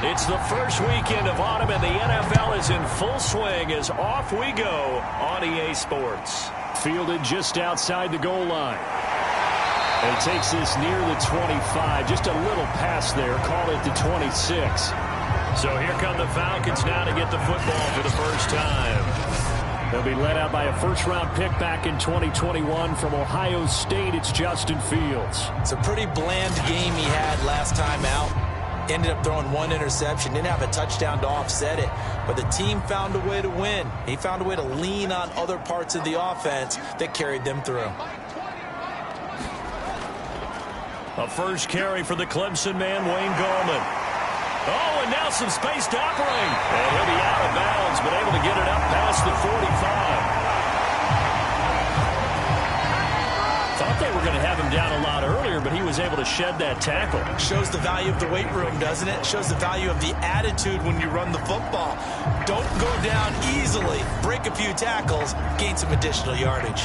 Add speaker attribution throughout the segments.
Speaker 1: It's the first weekend of autumn, and the NFL is in full swing as off we go on EA Sports.
Speaker 2: Fielded just outside the goal line. And he takes this near the 25. Just a little pass there. Call it the 26.
Speaker 1: So here come the Falcons now to get the football for the first time.
Speaker 2: They'll be led out by a first-round pick back in 2021 from Ohio State. It's Justin Fields.
Speaker 3: It's a pretty bland game he had last time out. Ended up throwing one interception. Didn't have a touchdown to offset it. But the team found a way to win. He found a way to lean on other parts of the offense that carried them through.
Speaker 1: A first carry for the Clemson man, Wayne Gallman. Oh, and now some space to operate. And he'll be out of bounds, but able to get it up past the 45. Thought they were going to have him down a lot earlier, but he was able to shed that tackle.
Speaker 3: Shows the value of the weight room, doesn't it? Shows the value of the attitude when you run the football. Don't go down easily. Break a few tackles, gain some additional yardage.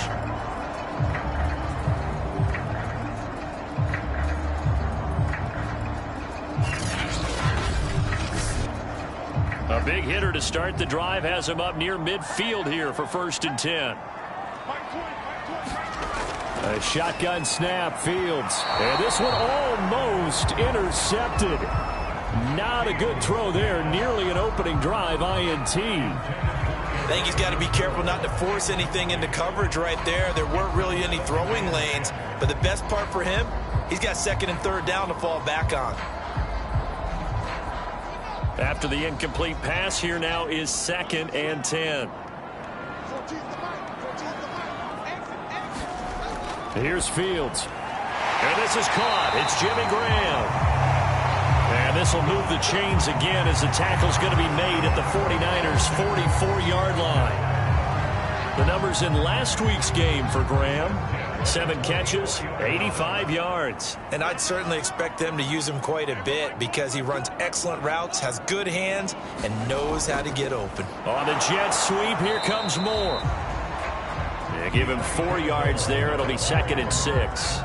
Speaker 1: A big hitter to start the drive has him up near midfield here for 1st and 10.
Speaker 2: A shotgun snap, Fields. And this one almost intercepted. Not a good throw there. Nearly an opening drive, INT.
Speaker 3: I think he's got to be careful not to force anything into coverage right there. There weren't really any throwing lanes. But the best part for him, he's got 2nd and 3rd down to fall back on.
Speaker 1: After the incomplete pass, here now is 2nd and 10.
Speaker 2: Here's Fields.
Speaker 1: And this is caught. It's Jimmy Graham. And this will move the chains again as the tackle's going to be made at the 49ers' 44-yard line. The numbers in last week's game for Graham: 7 catches, 85 yards.
Speaker 3: And I'd certainly expect them to use him quite a bit because he runs excellent routes, has good hands, and knows how to get open.
Speaker 1: On the jet sweep, here comes more. They give him 4 yards there. It'll be 2nd and 6.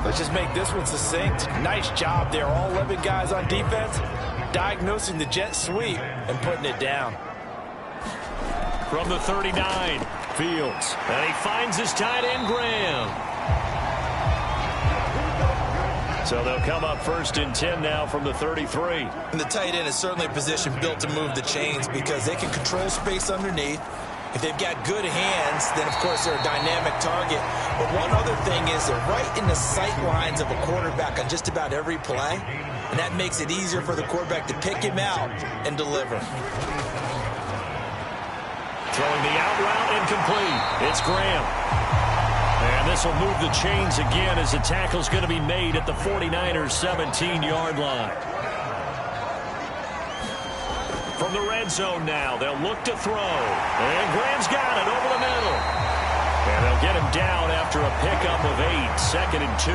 Speaker 3: Let's just make this one succinct. Nice job there. All 11 guys on defense diagnosing the jet sweep and putting it down.
Speaker 1: From the 39, Fields. And he finds his tight end, Graham. So they'll come up 1st and 10 now from the 33.
Speaker 3: And the tight end is certainly a position built to move the chains because they can control space underneath. If they've got good hands, then, of course, they're a dynamic target. But one other thing is they're right in the sight lines of a quarterback on just about every play, and that makes it easier for the quarterback to pick him out and deliver.
Speaker 1: Throwing the out route incomplete. It's Graham. And this will move the chains again as the tackle's going to be made at the 49ers' 17-yard line. From the red zone now, they'll look to throw. And Graham's got it over the middle. And they'll get him down after a pickup of 8, 2nd and 2.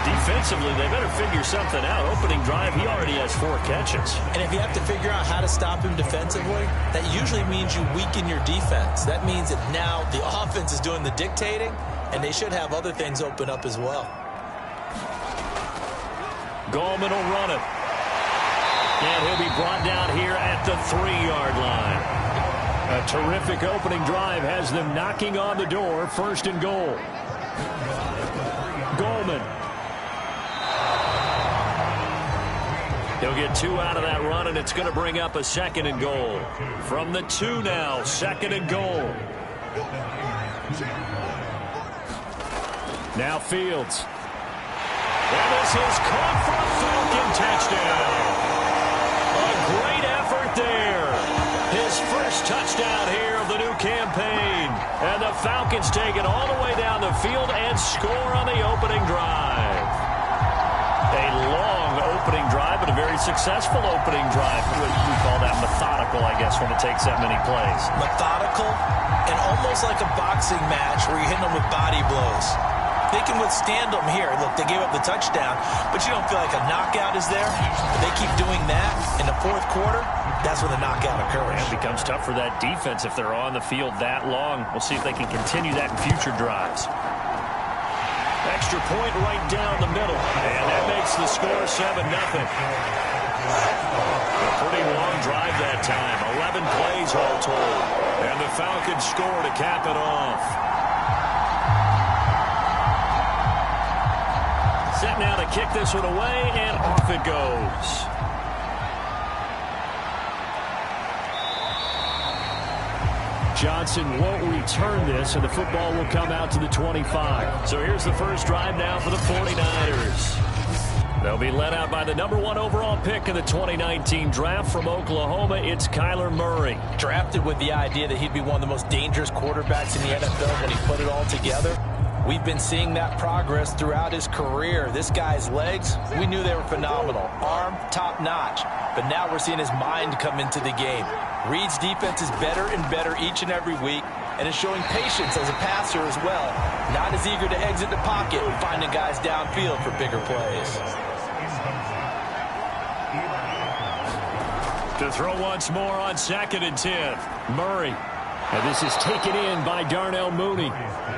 Speaker 1: Defensively, they better figure something out. Opening drive, he already has 4 catches.
Speaker 3: And if you have to figure out how to stop him defensively, that usually means you weaken your defense. That means that now the offense is doing the dictating, and they should have other things open up as well.
Speaker 1: Gallman will run it. And he'll be brought down here at the 3-yard line.
Speaker 2: A terrific opening drive has them knocking on the door. 1st and goal. Gallman.
Speaker 1: He'll get 2 out of that run, and it's going to bring up a 2nd and goal. From the 2 now, 2nd and goal.
Speaker 2: Now Fields.
Speaker 1: And this is caught for a Falcon touchdown. A great effort there. His first touchdown here of the new campaign. And the Falcons take it all the way down the field and score on the opening drive. A long opening drive, but a very successful opening drive. We call that methodical, I guess, when it takes that many plays.
Speaker 3: Methodical and almost like a boxing match where you're hitting them with body blows. They can withstand them here. Look, they gave up the touchdown, but you don't feel like a knockout is there. But they keep doing that in the 4th quarter. That's when the knockout occurs.
Speaker 1: It becomes tough for that defense if they're on the field that long. We'll see if they can continue that in future drives. Extra point right down the middle. And that makes the score 7-0. yards all told. And the Falcons score to cap it off. Set now to kick this one away, and off it goes. Johnson won't return this, and the football will come out to the 25. So here's the first drive now for the 49ers. They'll be led out by the #1 overall pick in the 2019 draft from Oklahoma. It's Kyler Murray.
Speaker 3: Drafted with the idea that he'd be one of the most dangerous quarterbacks in the NFL when he put it all together. We've been seeing that progress throughout his career. This guy's legs, we knew they were phenomenal. Arm, top-notch. But now we're seeing his mind come into the game. Reed's defense is better and better each and every week, and is showing patience as a passer as well. Not as eager to exit the pocket and finding guys downfield for bigger plays.
Speaker 1: To throw once more on 2nd and 10. Murray. And this is taken in by Darnell Mooney.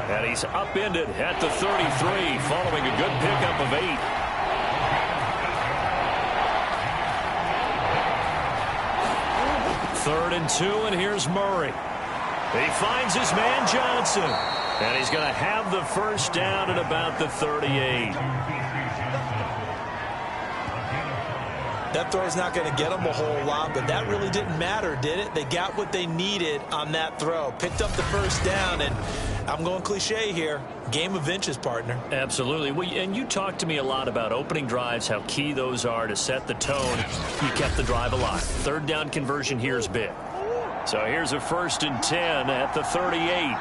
Speaker 1: And he's upended at the 33 following a good pickup of 8. Third and 2, and here's Murray. He finds his man Johnson. And he's going to have the first down at about the 38.
Speaker 3: That throw's not going to get them a whole lot, but that really didn't matter, did it? They got what they needed on that throw. Picked up the first down, and I'm going cliche here. Game of inches, partner.
Speaker 1: Absolutely. Well, and you talked to me a lot about opening drives, how key those are to set the tone. You kept the drive alive. Third down conversion here is big. So here's a 1st and 10 at the 38.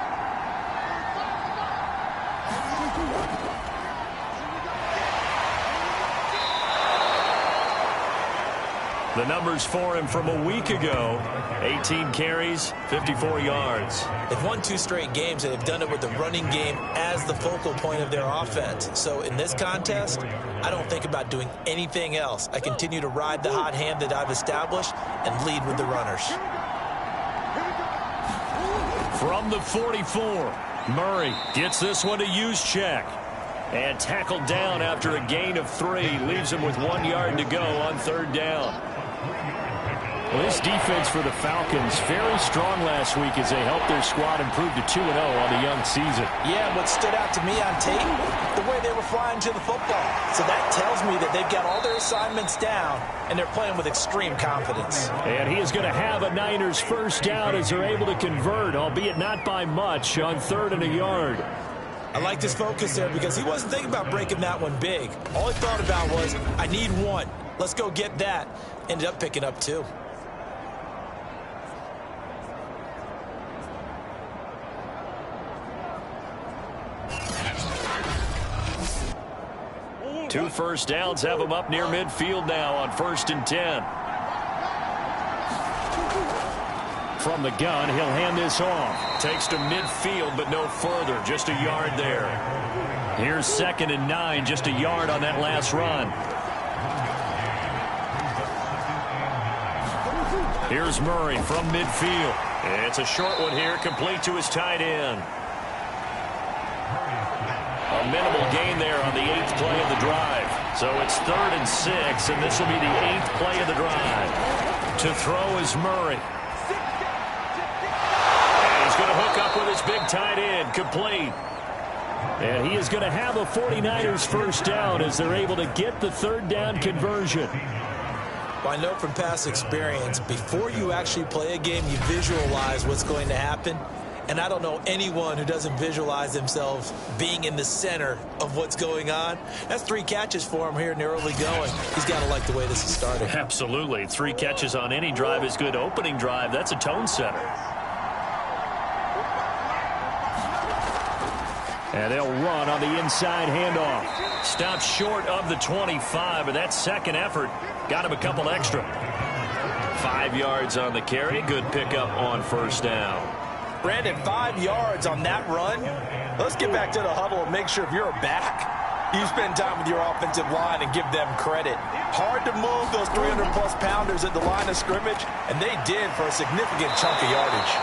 Speaker 1: The numbers for him from a week ago: 18 carries, 54 yards.
Speaker 3: They've won 2 straight games, and they've done it with the running game as the focal point of their offense. So in this contest, I don't think about doing anything else. I continue to ride the hot hand that I've established and lead with the runners.
Speaker 1: From the 44, Murray gets this one to Juszczyk. And tackled down after a gain of 3. Leaves him with 1 yard to go on 3rd down.
Speaker 2: Well, this defense for the Falcons very strong last week as they helped their squad improve to 2-0 on the young season.
Speaker 3: Yeah, and what stood out to me on tape, the way they were flying to the football. So that tells me that they've got all their assignments down, and they're playing with extreme confidence.
Speaker 2: And he is going to have a Niners first down as they're able to convert, albeit not by much, on 3rd and a yard.
Speaker 3: I liked his focus there because he wasn't thinking about breaking that one big. All he thought about was, I need 1. Let's go get that. Ended up picking up 2.
Speaker 1: Two first downs have him up near midfield now on 1st and 10.
Speaker 2: From the gun, he'll hand this off.
Speaker 1: Takes to midfield, but no further. Just a yard there.
Speaker 2: Here's 2nd and 9, just a yard on that last run.
Speaker 1: Here's Murray from midfield. It's a short one here, complete to his tight end. A minimal gain there on the 8th play of the drive. So it's 3rd and 6, and this will be the 8th play of the drive. To throw is Murray. And he's going to hook up with his big tight end, complete.
Speaker 2: And he is going to have a 49ers first down as they're able to get the 3rd down conversion.
Speaker 3: Well, I know from past experience, before you actually play a game, you visualize what's going to happen. And I don't know anyone who doesn't visualize themselves being in the center of what's going on. That's 3 catches for him here in the early going. He's got to like the way this is starting.
Speaker 1: Absolutely. 3 catches on any drive is good. Opening drive, that's a tone setter.
Speaker 2: And they'll run on the inside handoff.
Speaker 1: Stopped short of the 25, but that second effort got him a couple extra. 5 yards on the carry. Good pickup on 1st down.
Speaker 3: Brandon, 5 yards on that run. Let's get back to the huddle and make sure if you're a back, you spend time with your offensive line and give them credit. Hard to move those 300-plus pounders at the line of scrimmage, and they did for a significant chunk of yardage.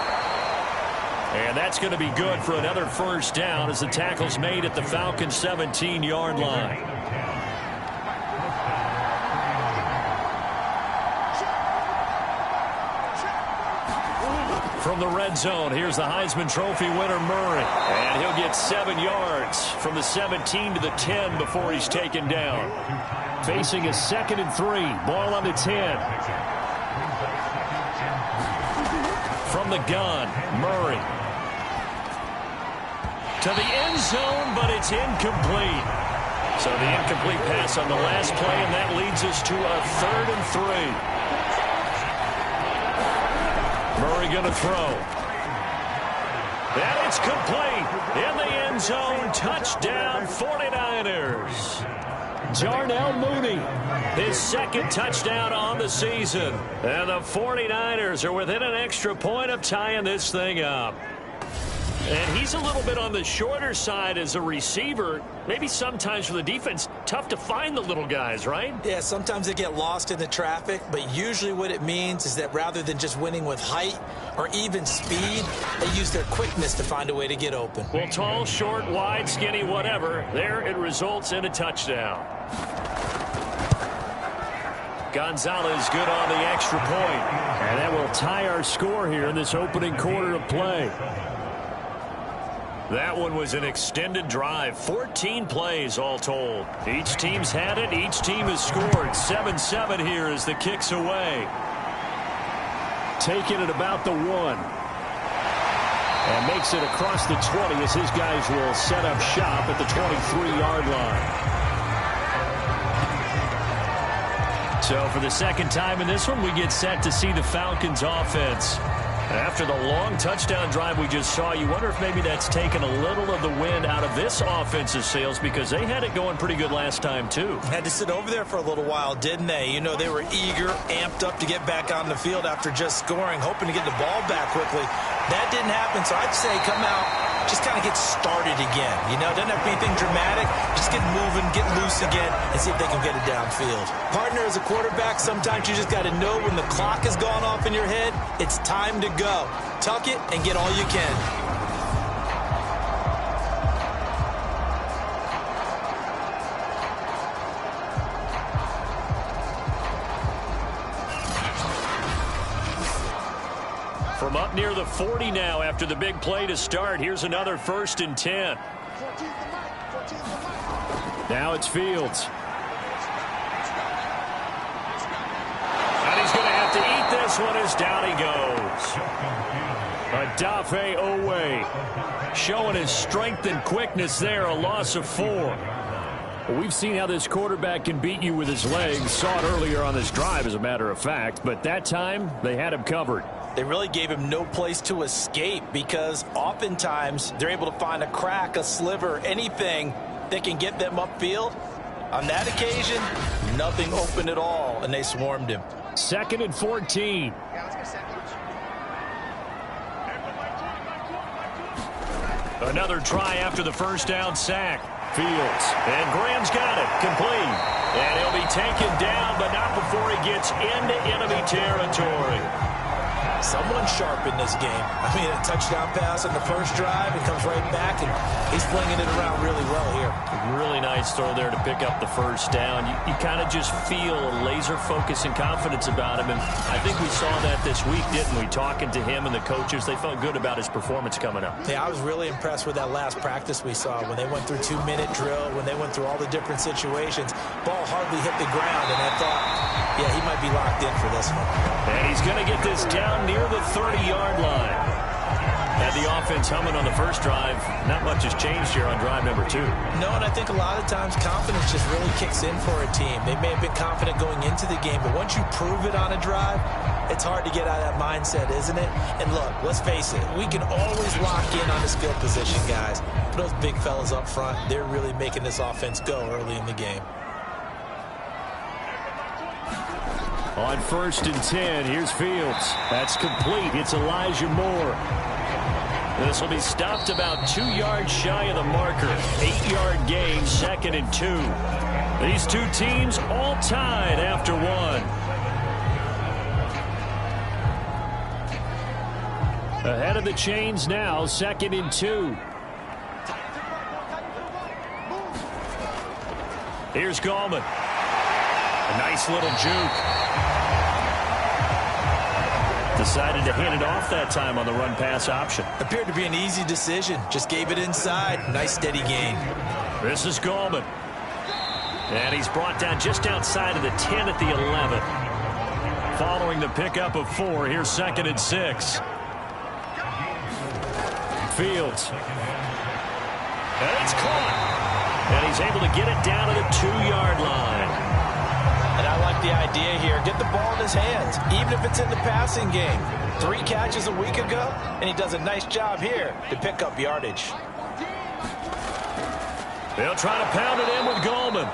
Speaker 1: And that's going to be good for another first down as the tackle's made at the Falcons' 17-yard line.
Speaker 2: From the red zone, here's the Heisman Trophy winner, Murray. And he'll get 7 yards from the 17 to the 10 before he's taken down. Facing a 2nd and 3. Ball on the 10. From the gun, Murray. To the end zone, but it's incomplete. So the incomplete pass on the last play, and that leads us to a 3rd and 3. Murray going to throw. And it's complete. In the end zone, touchdown 49ers. Darnell Mooney, his 2nd touchdown on the season. And the 49ers are within an extra point of tying this thing up. And he's a little bit on the shorter side as a receiver. Maybe sometimes for the defense, tough to find the little guys, right?
Speaker 3: Yeah, sometimes they get lost in the traffic, but usually what it means is that rather than just winning with height or even speed, they use their quickness to find a way to get open.
Speaker 2: Well, tall, short, wide, skinny, whatever, there it results in a touchdown. Gonzalez good on the extra point. And that will tie our score here in this opening quarter of play. That one was an extended drive. 14 plays all told. Each team's had it. Each team has scored. 7-7 here as the kick's away. Taking it about the 1. And makes it across the 20 as his guys will set up shop at the 23-yard line. So for the 2nd time in this one, we get set to see the Falcons offense. After the long touchdown drive we just saw, you wonder if maybe that's taken a little of the wind out of this offensive sails because they had it going pretty good last time, too.
Speaker 3: Had to sit over there for a little while, didn't they? You know, they were eager, amped up to get back on the field after just scoring, hoping to get the ball back quickly. That didn't happen, so I'd say come out, just kind of get started again. You know, doesn't have to be anything dramatic. Just get moving, get loose again, and see if they can get it downfield. Partner, as a quarterback, sometimes you just got to know when the clock has gone off in your head, it's time to go. Tuck it and get all you can.
Speaker 2: From up near the 40 now after the big play to start. Here's another 1st and 10. Now it's Fields. And he's going to have to eat this one as down he goes. Odafe Owe showing his strength and quickness there. A loss of 4. Well, we've seen how this quarterback can beat you with his legs. Saw it earlier on this drive, as a matter of fact. But that time, they had him covered.
Speaker 3: They really gave him no place to escape because oftentimes they're able to find a crack, a sliver, anything that can get them upfield. On that occasion, nothing open at all, and they swarmed him.
Speaker 2: 2nd and 14. Another try after the 1st down sack. Fields. And Graham's got it. Complete. And he'll be taken down, but not before he gets into enemy territory.
Speaker 3: Someone sharp in this game. I mean, a touchdown pass on the first drive. It comes right back, and he's flinging it around really well here.
Speaker 2: Really nice throw there to pick up the 1st down. You kind of just feel a laser focus and confidence about him, and I think we saw that this week, didn't we? Talking to him and the coaches, they felt good about his performance coming up.
Speaker 3: Yeah, I was really impressed with that last practice we saw when they went through 2-minute drill, when they went through all the different situations. Ball hardly hit the ground, and I thought, yeah, he might be locked in for this one.
Speaker 2: And he's going to get this down near the 30-yard line. Had the offense humming on the first drive. Not much has changed here on drive number 2.
Speaker 3: No, and I think a lot of times confidence just really kicks in for a team. They may have been confident going into the game, but once you prove it on a drive, it's hard to get out of that mindset, isn't it? And look, let's face it, we can always lock in on the skill position, guys. But those big fellas up front, they're really making this offense go early in the game.
Speaker 2: On 1st and 10, here's Fields. That's complete. It's Elijah Moore. This will be stopped about 2 yards shy of the marker. 8-yard gain, 2nd and 2. These two teams all tied after 1. Ahead of the chains now, 2nd and 2. Here's Gallman. A nice little juke. Decided to hand it off that time on the run-pass option.
Speaker 3: Appeared to be an easy decision. Just gave it inside. Nice steady gain.
Speaker 2: This is Gallman. And he's brought down just outside of the 10 at the 11. Following the pickup of 4, here's 2nd and 6. Fields. And it's caught. And he's able to get it down to the 2-yard line.
Speaker 3: And I like the idea here. Get the ball in his hands, even if it's in the passing game. 3 catches a week ago, and he does a nice job here to pick up yardage.
Speaker 2: They'll try to pound it in with Gallman.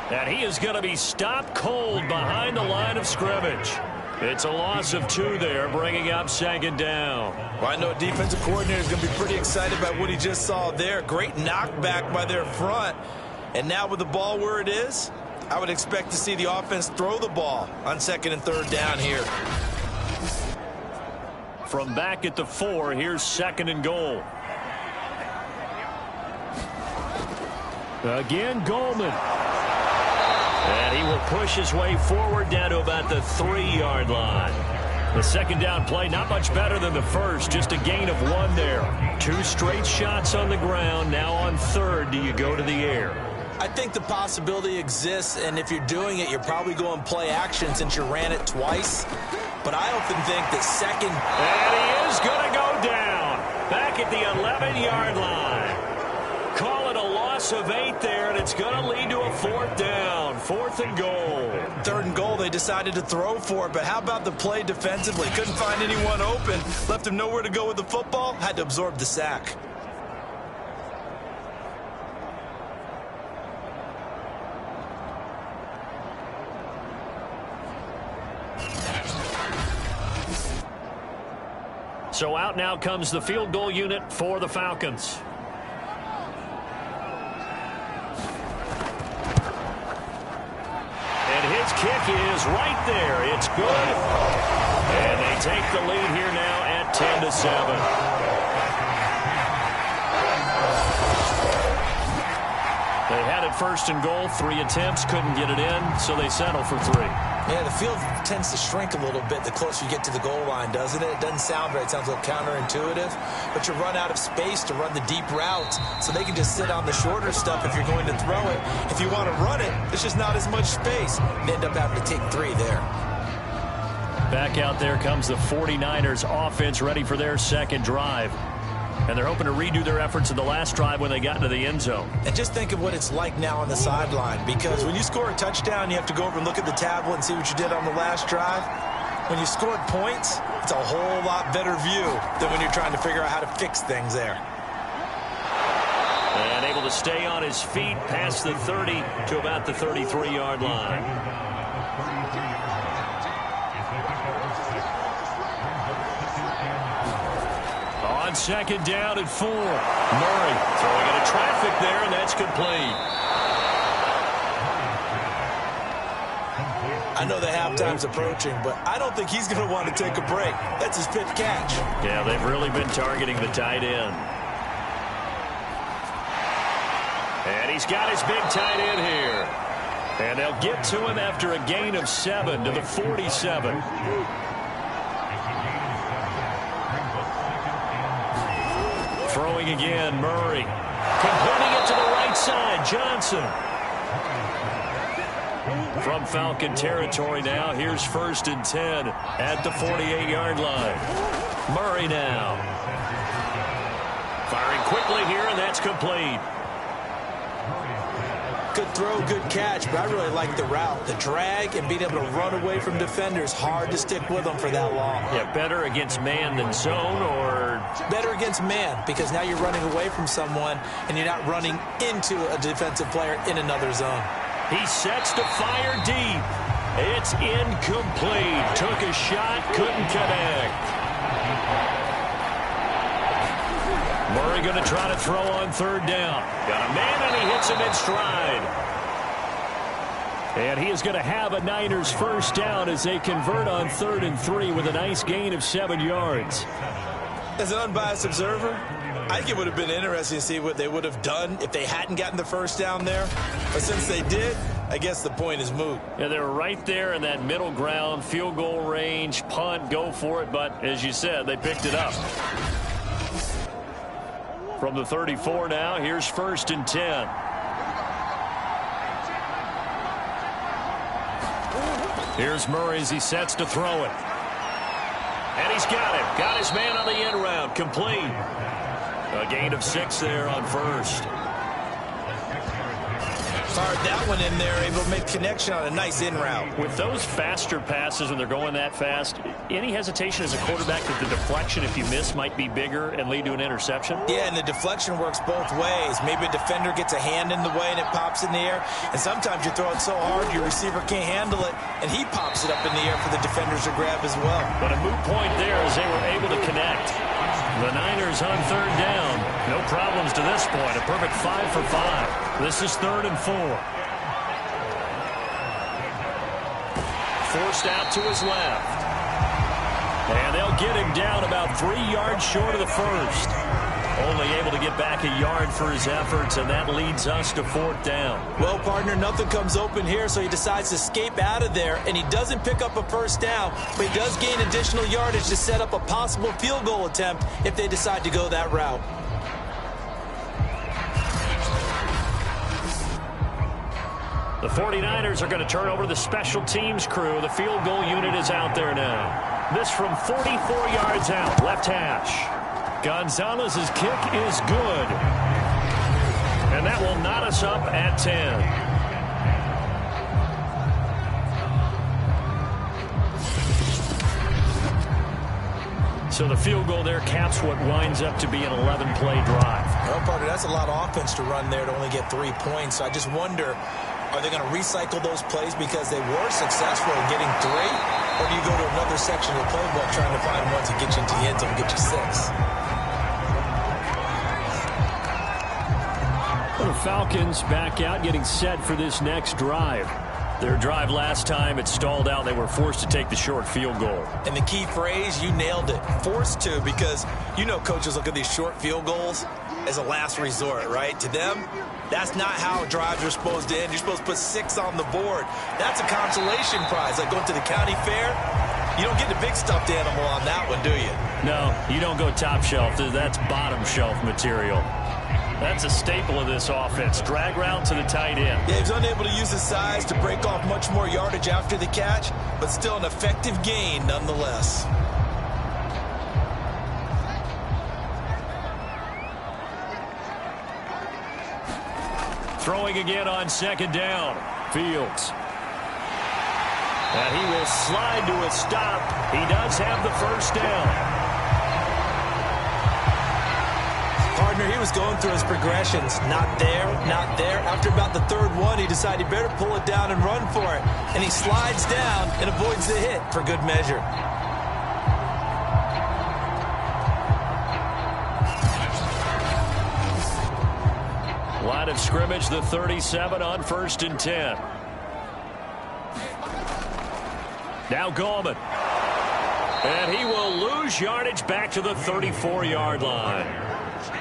Speaker 2: And he is going to be stopped cold behind the line of scrimmage. It's a loss of 2 there, bringing up 2nd down.
Speaker 3: Well, I know a defensive coordinator is going to be pretty excited about what he just saw there. Great knockback by their front. And now with the ball where it is, I would expect to see the offense throw the ball on 2nd and 3rd down here.
Speaker 2: From back at the 4, here's 2nd and goal. Again, Gallman. And he will push his way forward down to about the 3-yard line. The 2nd down play, not much better than the first, just a gain of 1 there. 2 straight shots on the ground. Now on 3rd, do you go to the air?
Speaker 3: I think the possibility exists, and if you're doing it, you're probably going play action since you ran it twice. But I often think that 2nd...
Speaker 2: And he is going to go down. Back at the 11-yard line. Call it a loss of 8 there, and it's going to lead to a 4th down. 4th and goal.
Speaker 3: 3rd and goal, they decided to throw for it, but how about the play defensively? Couldn't find anyone open. Left him nowhere to go with the football. Had to absorb the sack.
Speaker 2: So out now comes the field goal unit for the Falcons. And his kick is right there. It's good. And they take the lead here now at 10-7. They had it 1st and goal, 3 attempts, couldn't get it in, so they settle for 3.
Speaker 3: Yeah, the field tends to shrink a little bit the closer you get to the goal line, doesn't it? It doesn't sound right. It sounds a little counterintuitive. But you run out of space to run the deep routes, so they can just sit on the shorter stuff if you're going to throw it. If you want to run it, there's just not as much space. You end up having to take 3 there.
Speaker 2: Back out there comes the 49ers offense ready for their 2nd drive. And they're hoping to redo their efforts in the last drive when they got into the end zone.
Speaker 3: And just think of what it's like now on the sideline, because when you score a touchdown, you have to go over and look at the tablet and see what you did on the last drive. When you scored points, it's a whole lot better view than when you're trying to figure out how to fix things there.
Speaker 2: And able to stay on his feet past the 30 to about the 33-yard line. On 2nd down and 4. Murray throwing into traffic there, and that's complete.
Speaker 3: I know the halftime's approaching, but I don't think he's going to want to take a break. That's his 5th catch.
Speaker 2: Yeah, they've really been targeting the tight end. And he's got his big tight end here. And they'll get to him after a gain of 7 to the 47. Throwing again, Murray. Completing it to the right side, Johnson. From Falcon territory now, here's 1st and 10 at the 48-yard line. Murray now. Firing quickly here, and that's complete.
Speaker 3: Good throw, good catch, but I really like the route. The drag and being able to run away from defenders, hard to stick with them for that long.
Speaker 2: Yeah, better against man than zone, or?
Speaker 3: Better against man, because now you're running away from someone and you're not running into a defensive player in another zone.
Speaker 2: He sets to fire deep. It's incomplete. Took a shot, couldn't connect. Murray going to try to throw on 3rd down. Got a man, and he hits him in stride. And he is going to have a Niners 1st down as they convert on 3rd and 3 with a nice gain of 7 yards.
Speaker 3: As an unbiased observer, I think it would have been interesting to see what they would have done if they hadn't gotten the 1st down there. But since they did, I guess the point is moot.
Speaker 2: Yeah, they're right there in that middle ground, field goal range, punt, go for it. But as you said, they picked it up. From the 34 now, here's 1st and 10. Here's Murray as he sets to throw it. And he's got it. Got his man on the end route. Complete. A gain of 6 there on 1st.
Speaker 3: Fired that one in there, able to make connection on a nice in route.
Speaker 2: With those faster passes when they're going that fast, any hesitation as a quarterback that the deflection, if you miss, might be bigger and lead to an interception?
Speaker 3: Yeah, and the deflection works both ways. Maybe a defender gets a hand in the way and it pops in the air. And sometimes you throw it so hard your receiver can't handle it, and he pops it up in the air for the defenders to grab as well.
Speaker 2: But a moot point there as they were able to connect. The Niners on 3rd down. No problems to this point. A perfect 5 for 5. This is 3rd and 4. Forced out to his left. And they'll get him down about 3 yards short of the 1st. Only able to get back a yard for his efforts, and that leads us to 4th down.
Speaker 3: Well, partner, nothing comes open here, so he decides to escape out of there, and he doesn't pick up a 1st down, but he does gain additional yardage to set up a possible field goal attempt if they decide to go that route.
Speaker 2: The 49ers are going to turn over to the special teams crew. The field goal unit is out there now. This from 44 yards out, left hash. Gonzalez's kick is good. And that will knot us up at 10. So the field goal there caps what winds up to be an 11-play drive.
Speaker 3: Well, partner, that's a lot of offense to run there to only get 3 points. So I just wonder, are they going to recycle those plays because they were successful in getting 3? Or do you go to another section of the playbook trying to find one to get you into the end zone and get you 6?
Speaker 2: The Falcons back out, getting set for this next drive. Their drive last time, it stalled out. They were forced to take the short field goal.
Speaker 3: And the key phrase, you nailed it. Forced to, because you know coaches look at these short field goals as a last resort, right? To them, that's not how drives are supposed to end. You're supposed to put 6 on the board. That's a consolation prize, like going to the county fair. You don't get the big stuffed animal on that one, do you?
Speaker 2: No, you don't go top shelf. That's bottom shelf material. That's a staple of this offense. Drag route to the tight end.
Speaker 3: Yeah, he was unable to use his size to break off much more yardage after the catch, but still an effective gain nonetheless.
Speaker 2: Throwing again on 2nd down. Fields. And he will slide to a stop. He does have the 1st down.
Speaker 3: Partner, he was going through his progressions. Not there, not there. After about the 3rd one, he decided he better pull it down and run for it. And he slides down and avoids the hit for good measure.
Speaker 2: Line of scrimmage, the 37 on 1st and 10. Now Gallman. And he will lose yardage back to the 34-yard line.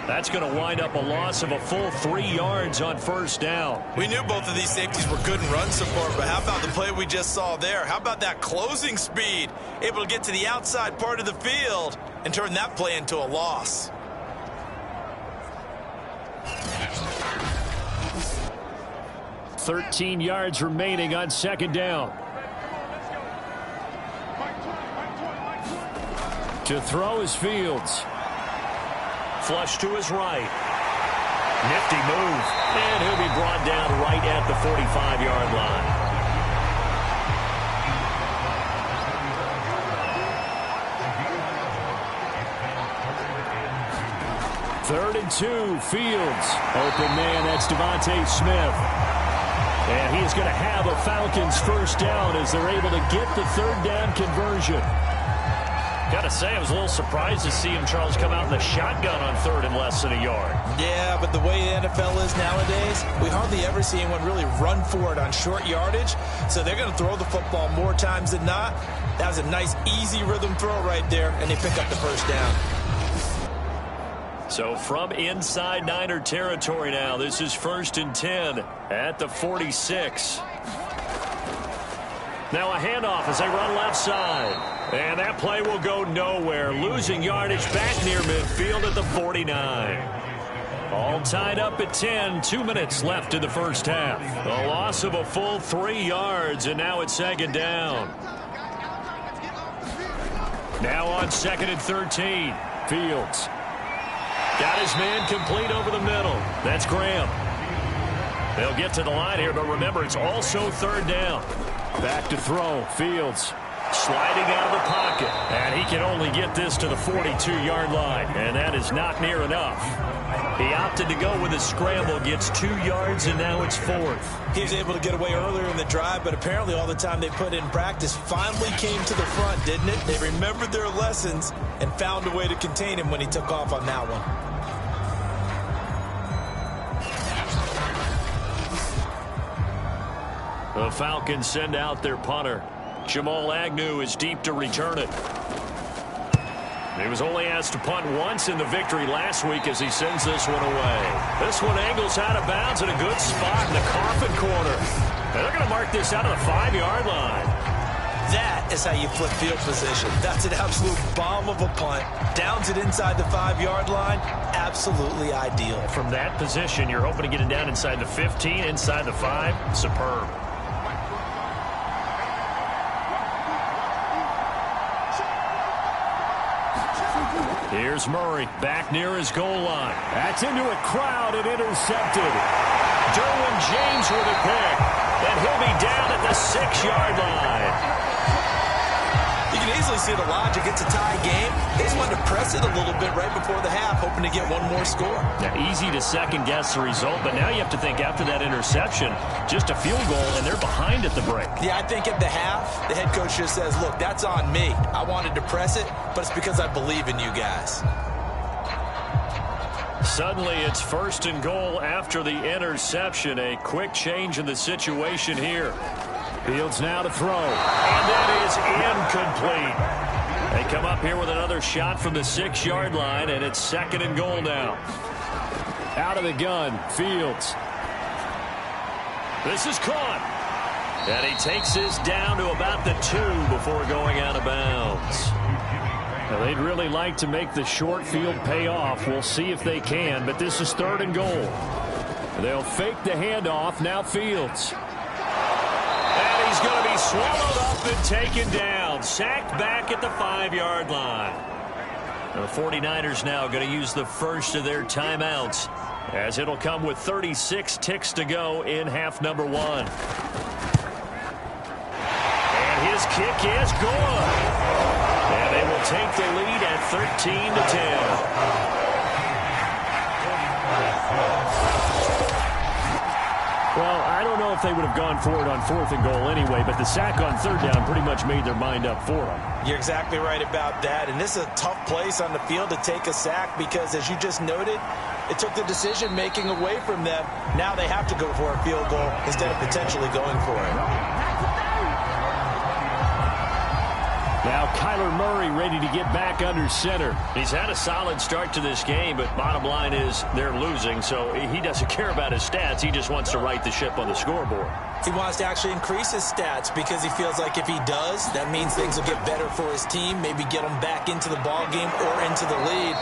Speaker 2: That's going to wind up a loss of a full 3 yards on 1st down.
Speaker 3: We knew both of these safeties were good in run support, but how about the play we just saw there? How about that closing speed? Able to get to the outside part of the field and turn that play into a loss.
Speaker 2: $13 yards remaining on 2nd down. To throw is Fields. Flush to his right. Nifty move. And he'll be brought down right at the 45-yard line. Third and 2, Fields. Open man, that's Devontae Smith. And he's going to have a Falcons 1st down as they're able to get the 3rd down conversion. Got to say, I was a little surprised to see him, Charles, come out in the shotgun on 3rd and less than a yard.
Speaker 3: Yeah, but the way the NFL is nowadays, we hardly ever see anyone really run for it on short yardage. So they're going to throw the football more times than not. That was a nice, easy rhythm throw right there, and they pick up the 1st down.
Speaker 2: So from inside Niner territory now, this is 1st and 10 at the 46. Now a handoff as they run left side. And that play will go nowhere. Losing yardage back near midfield at the 49. All tied up at 10. 2 minutes left in the first half. A loss of a full 3 yards, and now it's second down. Now on 2nd and 13. Fields. Got his man complete over the middle. That's Graham. They'll get to the line here, but remember, it's also 3rd down. Back to throw. Fields sliding out of the pocket. And he can only get this to the 42-yard line, and that is not near enough. He opted to go with a scramble, gets 2 yards, and now it's 4th.
Speaker 3: He was able to get away earlier in the drive, but apparently all the time they put in practice finally came to the front, didn't it? They remembered their lessons and found a way to contain him when he took off on that one.
Speaker 2: The Falcons send out their punter. Jamal Agnew is deep to return it. He was only asked to punt once in the victory last week as he sends this one away. This one angles out of bounds at a good spot in the coffin corner. And they're going to mark this out of the 5-yard line.
Speaker 3: That is how you flip field position. That's an absolute bomb of a punt. Downs it inside the 5-yard line. Absolutely ideal.
Speaker 2: From that position, you're hoping to get it down inside the 15, inside the 5. Superb. Here's Murray back near his goal line. That's into a crowd and intercepted. Derwin James with a pick. And he'll be down at the 6-yard line.
Speaker 3: You can easily see the logic. It's a tie game. They just wanted to press it a little bit right before the half, hoping to get one more score.
Speaker 2: Now, easy to second-guess the result, but now you have to think after that interception, just a field goal, and they're behind at the break.
Speaker 3: Yeah, I think at the half, the head coach just says, look, that's on me. I wanted to press it, but it's because I believe in you guys.
Speaker 2: Suddenly, it's 1st and goal after the interception. A quick change in the situation here. Fields now to throw. And that is incomplete. They come up here with another shot from the 6-yard line, and it's 2nd and goal now. Out of the gun, Fields. This is caught. And he takes this down to about the 2 before going out of bounds. Now, they'd really like to make the short field pay off. We'll see if they can, but this is 3rd and goal. They'll fake the handoff. Now Fields. And he's going to be swallowed up and taken down. Sacked back at the 5-yard line. The 49ers now going to use the first of their timeouts, as it'll come with 36 ticks to go in half number 1. And his kick is good. And they will take the lead at 13-10. Well, I don't know if they would have gone for it on 4th and goal anyway, but the sack on 3rd down pretty much made their mind up for them.
Speaker 3: You're exactly right about that, and this is a tough place on the field to take a sack because, as you just noted, it took the decision-making away from them. Now they have to go for a field goal instead of potentially going for it.
Speaker 2: Now Kyler Murray ready to get back under center. He's had a solid start to this game, but bottom line is they're losing, so he doesn't care about his stats. He just wants to right the ship on the scoreboard.
Speaker 3: He wants to actually increase his stats because he feels like if he does, that means things will get better for his team, maybe get them back into the ball game or into the lead.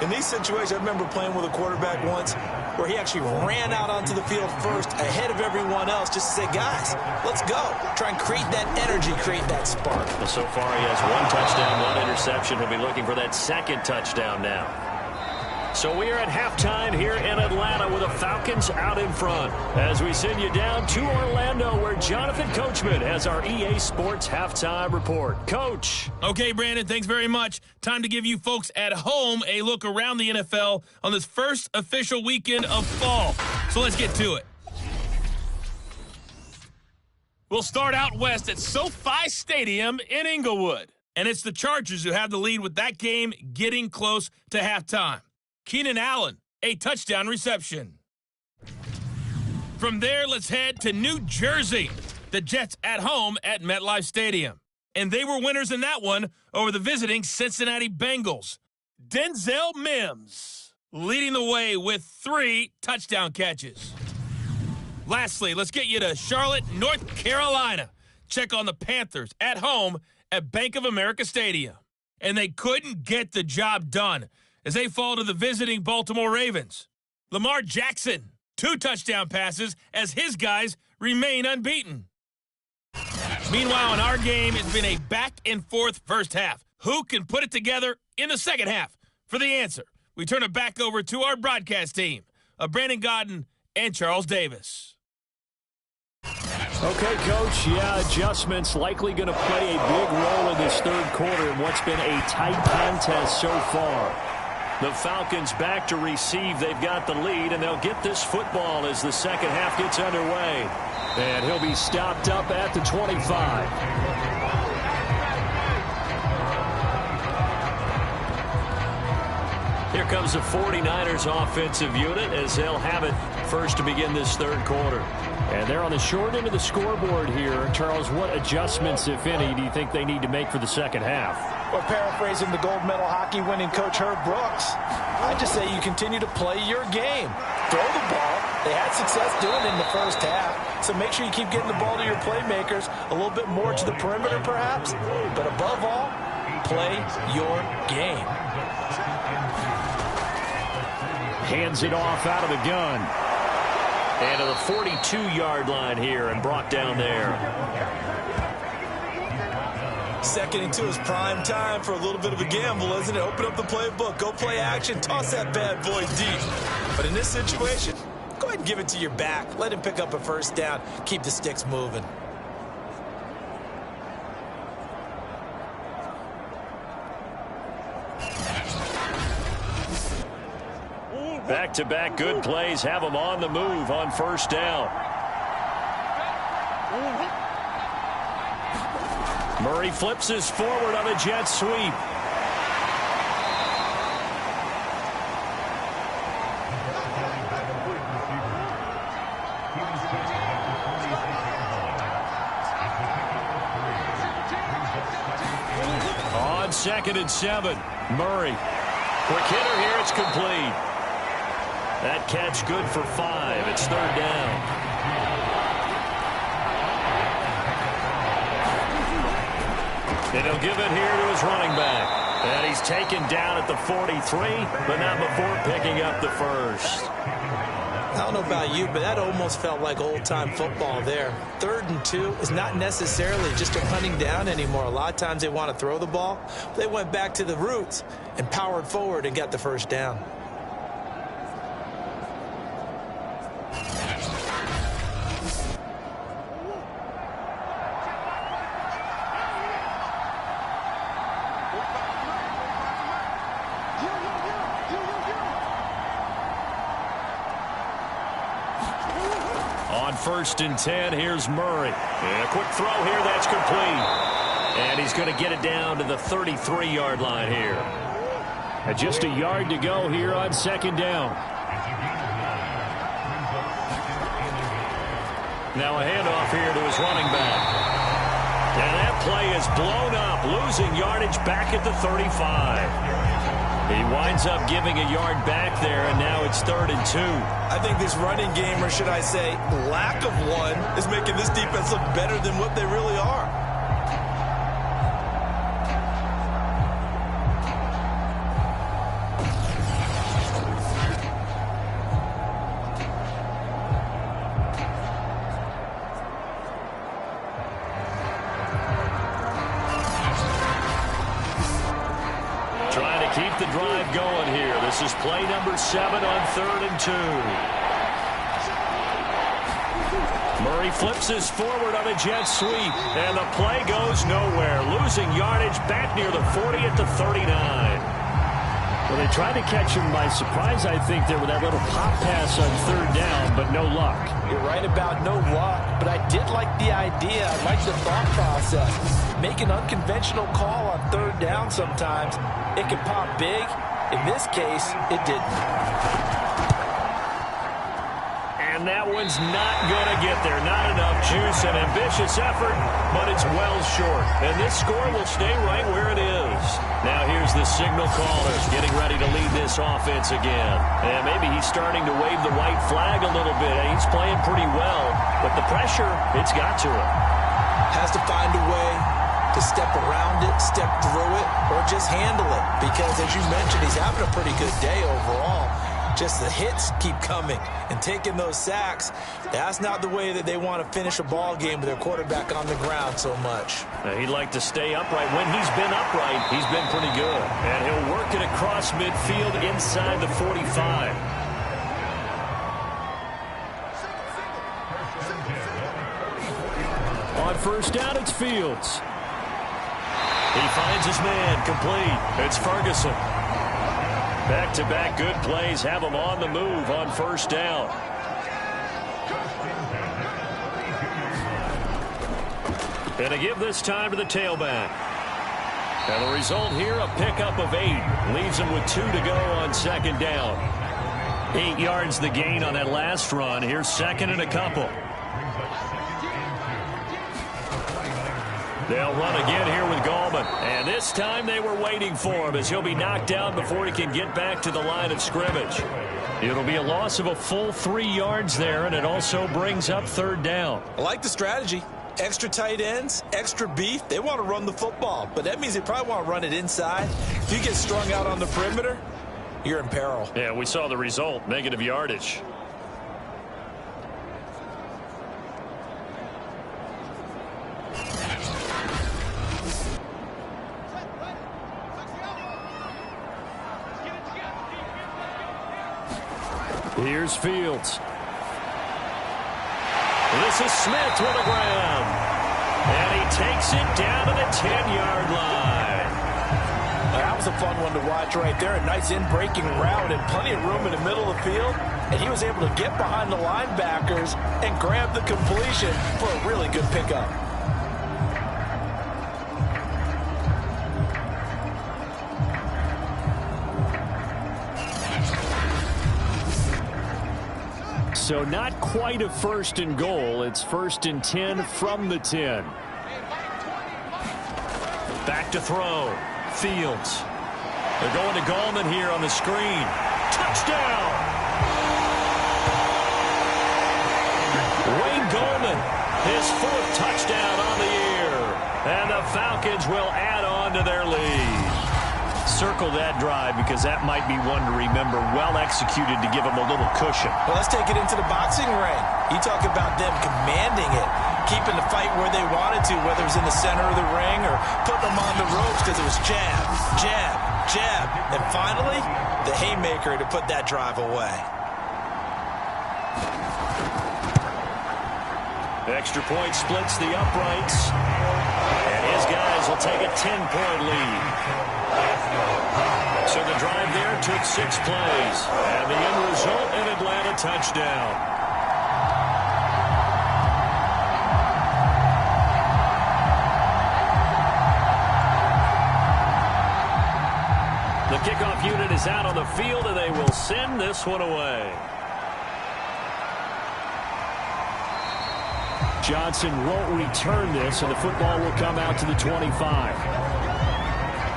Speaker 3: In these situations, I remember playing with a quarterback once where he actually ran out onto the field first ahead of everyone else just to say, guys, let's go. Try and create that energy, create that spark.
Speaker 2: Well, so far he has 1 touchdown, 1 interception. He'll be looking for that 2nd touchdown now. So we are at halftime here in Atlanta with the Falcons out in front as we send you down to Orlando where Jonathan Coachman has our EA Sports halftime report. Coach.
Speaker 4: Okay, Brandon, thanks very much. Time to give you folks at home a look around the NFL on this first official weekend of fall. So let's get to it. We'll start out west at SoFi Stadium in Inglewood. And it's the Chargers who have the lead with that game getting close to halftime. Keenan Allen, a touchdown reception. From there, let's head to New Jersey. The Jets at home at MetLife Stadium. And they were winners in that one over the visiting Cincinnati Bengals. Denzel Mims leading the way with 3 touchdown catches. Lastly, let's get you to Charlotte, North Carolina. check on the Panthers at home at Bank of America Stadium. And they couldn't get the job done as they fall to the visiting Baltimore Ravens. Lamar Jackson, 2 touchdown passes as his guys remain unbeaten. Meanwhile, in our game, it's been a back-and-forth first half. Who can put it together in the second half? For the answer, we turn it back over to our broadcast team of Brandon Godden and Charles Davis.
Speaker 2: Okay, Coach, adjustments likely going to play a big role in this third quarter in what's been a tight contest so far. The Falcons back to receive. They've got the lead, and they'll get this football as the second half gets underway. And he'll be stopped up at the 25. Here comes the 49ers offensive unit as they'll have it first to begin this third quarter. And they're on the short end of the scoreboard here. Charles, what adjustments, if any, do you think they need to make for the second half?
Speaker 3: Well, paraphrasing the gold medal hockey winning coach Herb Brooks, I just say you continue to play your game. Throw the ball. They had success doing it in the first half, so make sure you keep getting the ball to your playmakers, a little bit more to the perimeter perhaps, but above all, play your game.
Speaker 2: Hands it off out of the gun. And to the 42-yard line here and brought down there.
Speaker 3: 2nd and 2 is prime time for a little bit of a gamble, isn't it? Open up the playbook, go play action, toss that bad boy deep. But in this situation, go ahead and give it to your back. Let him pick up a first down. Keep the sticks moving.
Speaker 2: Back-to-back good plays have them on the move on first down. Murray flips his forward on a jet sweep. On 2nd and 7, Murray. Quick hitter here, it's complete. That catch good for 5. It's third down. And he'll give it here to his running back. And he's taken down at the 43, but not before picking up the first.
Speaker 3: I don't know about you, but that almost felt like old-time football there. 3rd and 2 is not necessarily just a hunting down anymore. A lot of times they want to throw the ball. They went back to the roots and powered forward and got the first down.
Speaker 2: On 1st and 10, here's Murray. And a quick throw here, that's complete. And he's going to get it down to the 33-yard line here. And just a yard to go here on 2nd down. Now a handoff here to his running back. And that play is blown up, losing yardage back at the 35. He winds up giving a yard back there, and now it's 3rd and 2.
Speaker 3: I think this running game, or should I say lack of one, is making this defense look better than what they really are.
Speaker 2: Keep the drive going here. This is play number 7 on 3rd and 2. Murray flips his forward on a jet sweep, and the play goes nowhere, losing yardage back near the 40 at the 39. Well, they tried to catch him by surprise, I think, there with that little pop pass on 3rd down, but no luck.
Speaker 3: You're right about no luck, but I did like the idea. I like the thought process. Make an unconventional call on 3rd down sometimes. It can pop big. In this case, it didn't.
Speaker 2: And that one's not going to get there. Not enough juice. An ambitious effort, but it's well short. And this score will stay right where it is. Now here's the signal callers getting ready to lead this offense again. And maybe he's starting to wave the white flag a little bit. He's playing pretty well, but the pressure, it's got to him.
Speaker 3: has to find a way to step around it, step through it, or just handle it. Because, as you mentioned, he's having a pretty good day overall. Just the hits keep coming and taking those sacks. That's not the way that they want to finish a ball game with their quarterback on the ground so much.
Speaker 2: He'd like to stay upright. When he's been upright, he's been pretty good. And he'll work it across midfield inside the 45. On first down, it's Fields. He finds his man, complete. It's Ferguson. Back-to-back good plays have him on the move on first down. And a give this time to the tailback. And the result here, a pickup of 8. Leaves him with 2 to go on second down. 8 yards the gain on that last run. Here's second and a couple. They'll run again here with Gallman. And this time they were waiting for him as he'll be knocked down before he can get back to the line of scrimmage. It'll be a loss of a full 3 yards there, and it also brings up third down.
Speaker 3: I like the strategy. Extra tight ends, extra beef. They want to run the football, but that means they probably want to run it inside. If you get strung out on the perimeter, you're in peril.
Speaker 2: Yeah, we saw the result, negative yardage. Here's Fields. This is Smith with the ground. And he takes it down to the 10-yard line.
Speaker 3: That was a fun one to watch right there. A nice in-breaking route and plenty of room in the middle of the field. And he was able to get behind the linebackers and grab the completion for a really good pickup.
Speaker 2: So not quite a first and goal. It's first and 10 from the 10. Back to throw. Fields. They're going to Gallman here on the screen. Touchdown! Wayne Gallman, his 4th touchdown on the year. And the Falcons will add on to their lead. Circle that drive because that might be one to remember. Well executed to give them a little cushion.
Speaker 3: Well, let's take it into the boxing ring. You talk about them commanding it, keeping the fight where they wanted to, whether it was in the center of the ring or putting them on the ropes because it was jab, jab, jab. And finally, the haymaker to put that drive away.
Speaker 2: Extra point splits the uprights. And his guys will take a 10-point lead. So the drive there took 6 plays. And the end result, an Atlanta touchdown. The kickoff unit is out on the field, and they will send this one away. Johnson won't return this, and the football will come out to the 25.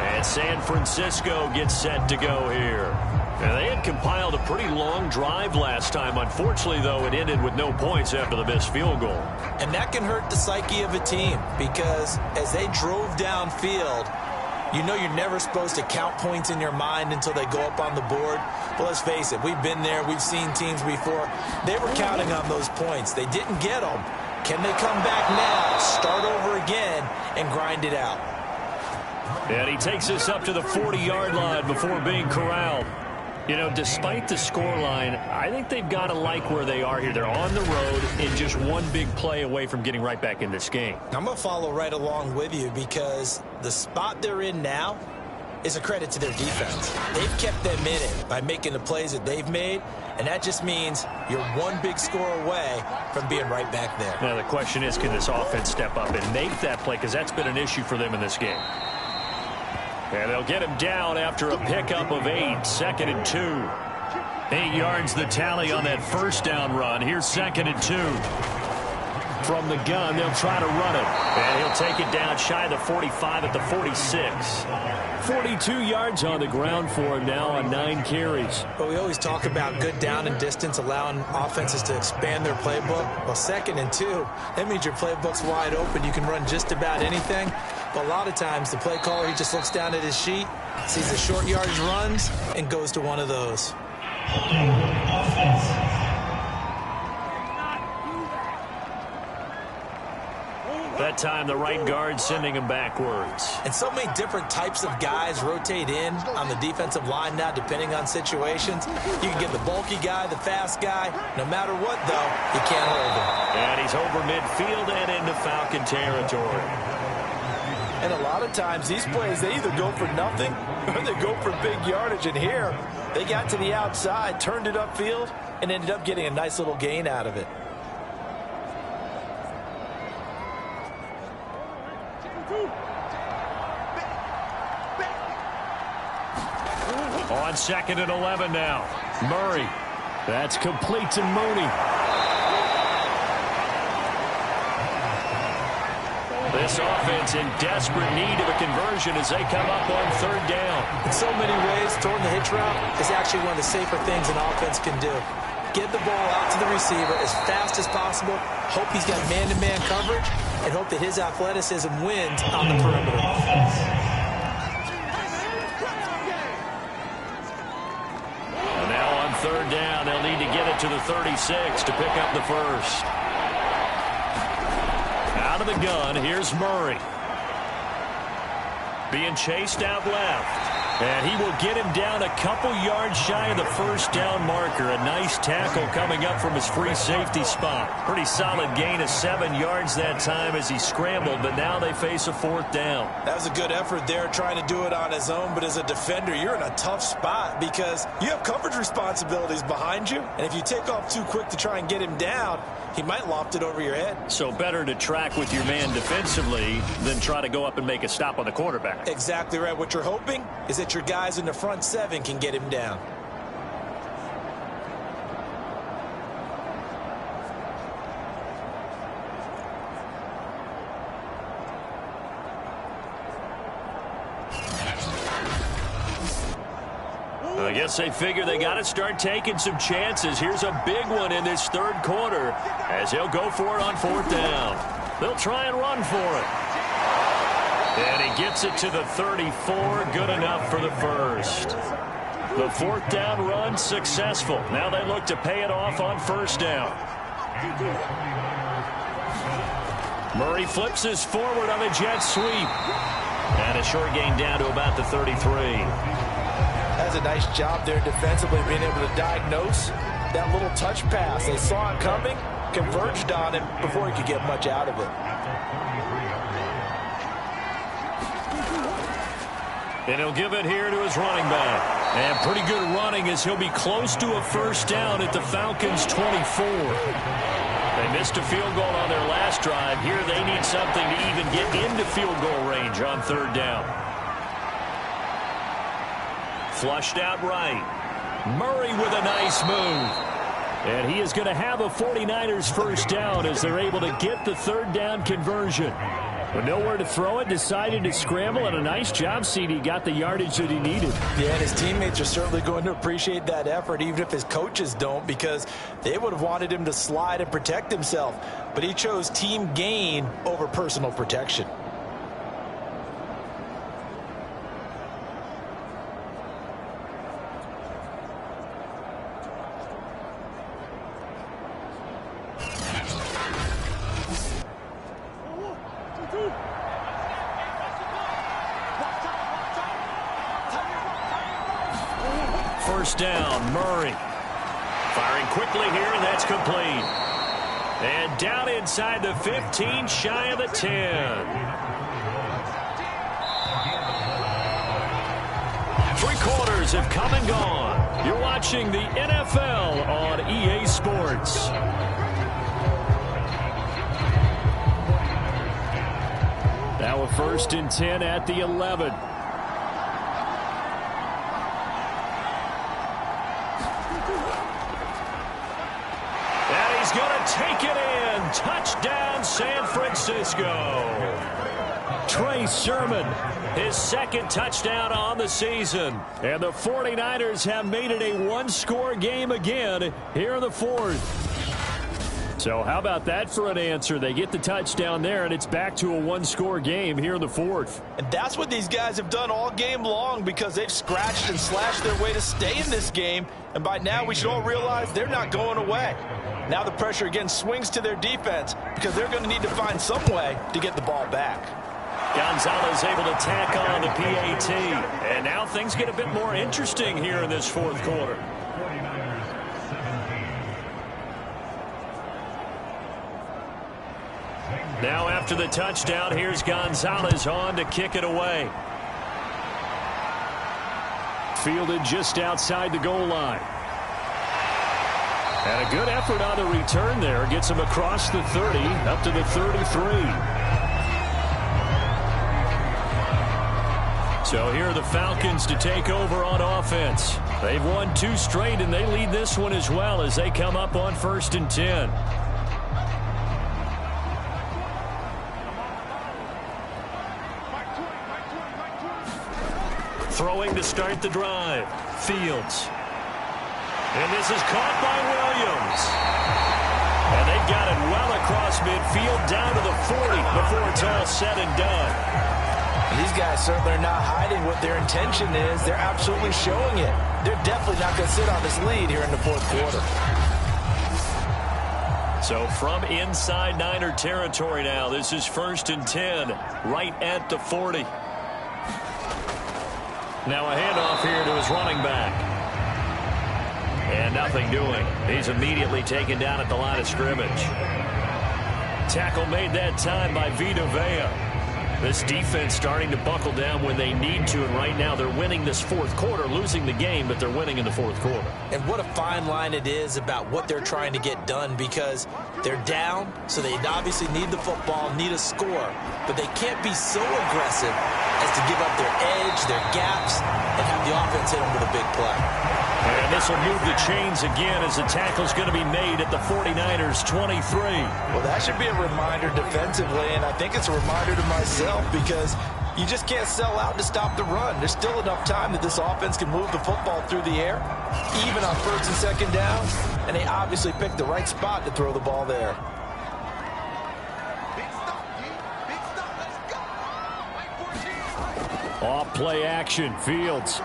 Speaker 2: And San Francisco gets set to go here. And they had compiled a pretty long drive last time. Unfortunately, though, it ended with no points after the missed field goal.
Speaker 3: And that can hurt the psyche of a team because as they drove downfield, you know you're never supposed to count points in your mind until they go up on the board. But let's face it, we've been there. We've seen teams before. They were counting on those points. They didn't get them. Can they come back now, start over again, and grind it out?
Speaker 2: And he takes us up to the 40-yard line before being corralled. You know, despite the scoreline, I think they've got to like where they are here. They're on the road and just one big play away from getting right back in this game.
Speaker 3: I'm going to follow right along with you because the spot they're in now is a credit to their defense. They've kept them in it by making the plays that they've made, and that just means you're one big score away from being right back there.
Speaker 2: Now, the question is, can this offense step up and make that play? Because that's been an issue for them in this game. And they'll get him down after a pickup of 8, 2nd and 2. 8 yards the tally on that first down run. Here's 2nd and 2. from the gun. They'll try to run it. And he'll take it down shy of the 45 at the 46. 42 yards on the ground for him now on 9 carries.
Speaker 3: But we always talk about good down and distance, allowing offenses to expand their playbook. Well, 2nd and 2, that means your playbook's wide open. You can run just about anything. But a lot of times, the play caller, he just looks down at his sheet, sees the short yardage runs, and goes to one of those.
Speaker 2: That time, the right guard sending him backwards.
Speaker 3: And so many different types of guys rotate in on the defensive line now, depending on situations. You can get the bulky guy, the fast guy. No matter what, though, you can't hold him.
Speaker 2: And he's over midfield and into Falcon territory.
Speaker 3: And a lot of times, these plays, they either go for nothing or they go for big yardage. And here, they got to the outside, turned it upfield, and ended up getting a nice little gain out of it.
Speaker 2: On 2nd and 11 now. Murray. That's complete to Mooney. This offense in desperate need of a conversion as they come up on 3rd down.
Speaker 3: In so many ways, throwing the hitch route is actually one of the safer things an offense can do. Get the ball out to the receiver as fast as possible, hope he's got man-to-man coverage, and hope that his athleticism wins on the perimeter.
Speaker 2: And now on 3rd down, they'll need to get it to the 36 to pick up the first. Out of the gun, here's Murray. Being chased out left. And he will get him down a couple yards shy of the 1st down marker. A nice tackle coming up from his free safety spot. Pretty solid gain of 7 yards that time as he scrambled, but now they face a 4th down.
Speaker 3: That was a good effort there, trying to do it on his own, but as a defender, you're in a tough spot because you have coverage responsibilities behind you, and if you take off too quick to try and get him down, he might loft it over your head.
Speaker 2: So better to track with your man defensively than try to go up and make a stop on the quarterback.
Speaker 3: Exactly right. What you're hoping is that your guys in the front 7 can get him down.
Speaker 2: I guess they figure they got to start taking some chances. Here's a big one in this 3rd quarter as they'll go for it on 4th down. They'll try and run for it. And he gets it to the 34. Good enough for the first. The 4th down run successful. Now they look to pay it off on 1st down. Murray flips this forward on a jet sweep. And a short gain down to about the 33.
Speaker 3: That's a nice job there defensively, being able to diagnose that little touch pass. They saw it coming, converged on him before he could get much out of it.
Speaker 2: And he'll give it here to his running back. And pretty good running as he'll be close to a 1st down at the Falcons' 24. They missed a field goal on their last drive. Here they need something to even get into field goal range on 3rd down. Flushed out right. Murray with a nice move. And he is going to have a 49ers 1st down as they're able to get the 3rd down conversion. But nowhere to throw it, decided to scramble, and a nice job, CD. Got the yardage that he needed.
Speaker 3: Yeah, and his teammates are certainly going to appreciate that effort, even if his coaches don't, because they would have wanted him to slide and protect himself. But he chose team gain over personal protection.
Speaker 2: First down, Murray. Firing quickly here, and that's complete. And down inside the 15, shy of the 10. 3 quarters have come and gone. You're watching the NFL on EA Sports. Now a 1st and 10 at the 11. Take it in. touchdown San Francisco. Trey Sermon, his second touchdown on the season. And the 49ers have made it a one-score game again here in the fourth. So how about that for an answer? They get the touchdown there, and it's back to a one-score game here in the fourth.
Speaker 3: And that's what these guys have done all game long because they've scratched and slashed their way to stay in this game. And by now, we should all realize they're not going away. Now the pressure again swings to their defense because they're going to need to find some way to get the ball back.
Speaker 2: Gonzalez able to tack on the PAT. And now things get a bit more interesting here in this fourth quarter. Now after the touchdown, here's Gonzalez on to kick it away. Fielded just outside the goal line. And a good effort on the return there. Gets him across the 30, up to the 33. So here are the Falcons to take over on offense. They've won 2 straight, and they lead this one as well as they come up on 1st and 10. Throwing to start the drive. Fields. And this is caught by Williams. And they've got it well across midfield down to the 40 before it's all said and done.
Speaker 3: These guys certainly are not hiding what their intention is. They're absolutely showing it. They're definitely not going to sit on this lead here in the fourth quarter.
Speaker 2: So from inside Niner territory now, this is 1st and 10, right at the 40. Now a handoff here to his running back. And nothing doing. He's immediately taken down at the line of scrimmage. Tackle made that time by Vita Vea. This defense starting to buckle down when they need to, and right now they're winning this fourth quarter, losing the game, but they're winning in the fourth quarter.
Speaker 3: And what a fine line it is about what they're trying to get done because they're down, so they obviously need the football, need a score, but they can't be so aggressive as to give up their edge, their gaps, and have the offense hit them with a big play.
Speaker 2: And this will move the chains again as the tackle's going to be made at the 49ers' 23.
Speaker 3: Well, that should be a reminder defensively, and I think it's a reminder to myself because you just can't sell out to stop the run. There's still enough time that this offense can move the football through the air, even on 1st and 2nd down, and they obviously picked the right spot to throw the ball there.
Speaker 2: Off play action, Fields.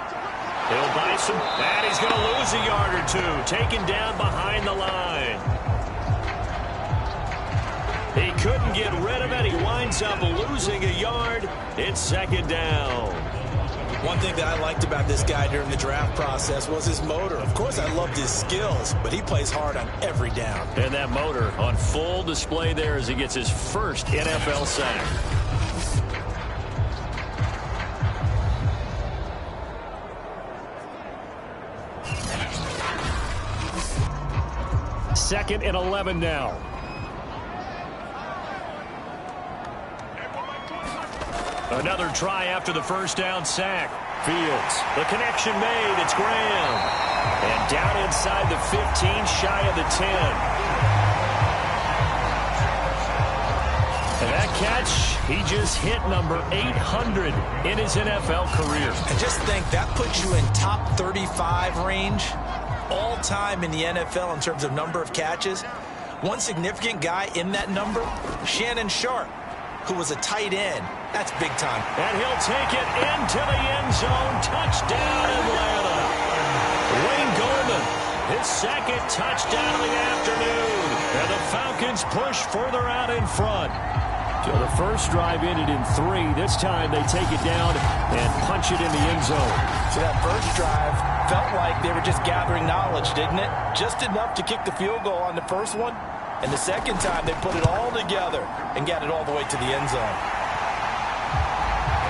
Speaker 2: He'll buy some, and he's going to lose a yard or 2, taken down behind the line. He couldn't get rid of it. He winds up losing a yard. It's 2nd down.
Speaker 3: One thing that I liked about this guy during the draft process was his motor. Of course, I loved his skills, but he plays hard on every down.
Speaker 2: And that motor on full display there as he gets his first NFL sack. Second and 11 now. Another try after the first down sack. Fields. The connection made. It's Graham. And down inside the 15, shy of the 10. And that catch, he just hit number 800 in his NFL career.
Speaker 3: And just think, that puts you in top 35 range all time in the NFL in terms of number of catches. One significant guy in that number, Shannon Sharp, who was a tight end. That's big time.
Speaker 2: And he'll take it into the end zone. Touchdown, Atlanta. Wayne Goldman, his second touchdown of the afternoon. And the Falcons push further out in front. So the first drive ended in 3. This time they take it down and punch it in the end zone.
Speaker 3: So that first drive felt like they were just gathering knowledge, didn't it? Just enough to kick the field goal on the first one. And the second time, they put it all together and got it all the way to the end zone.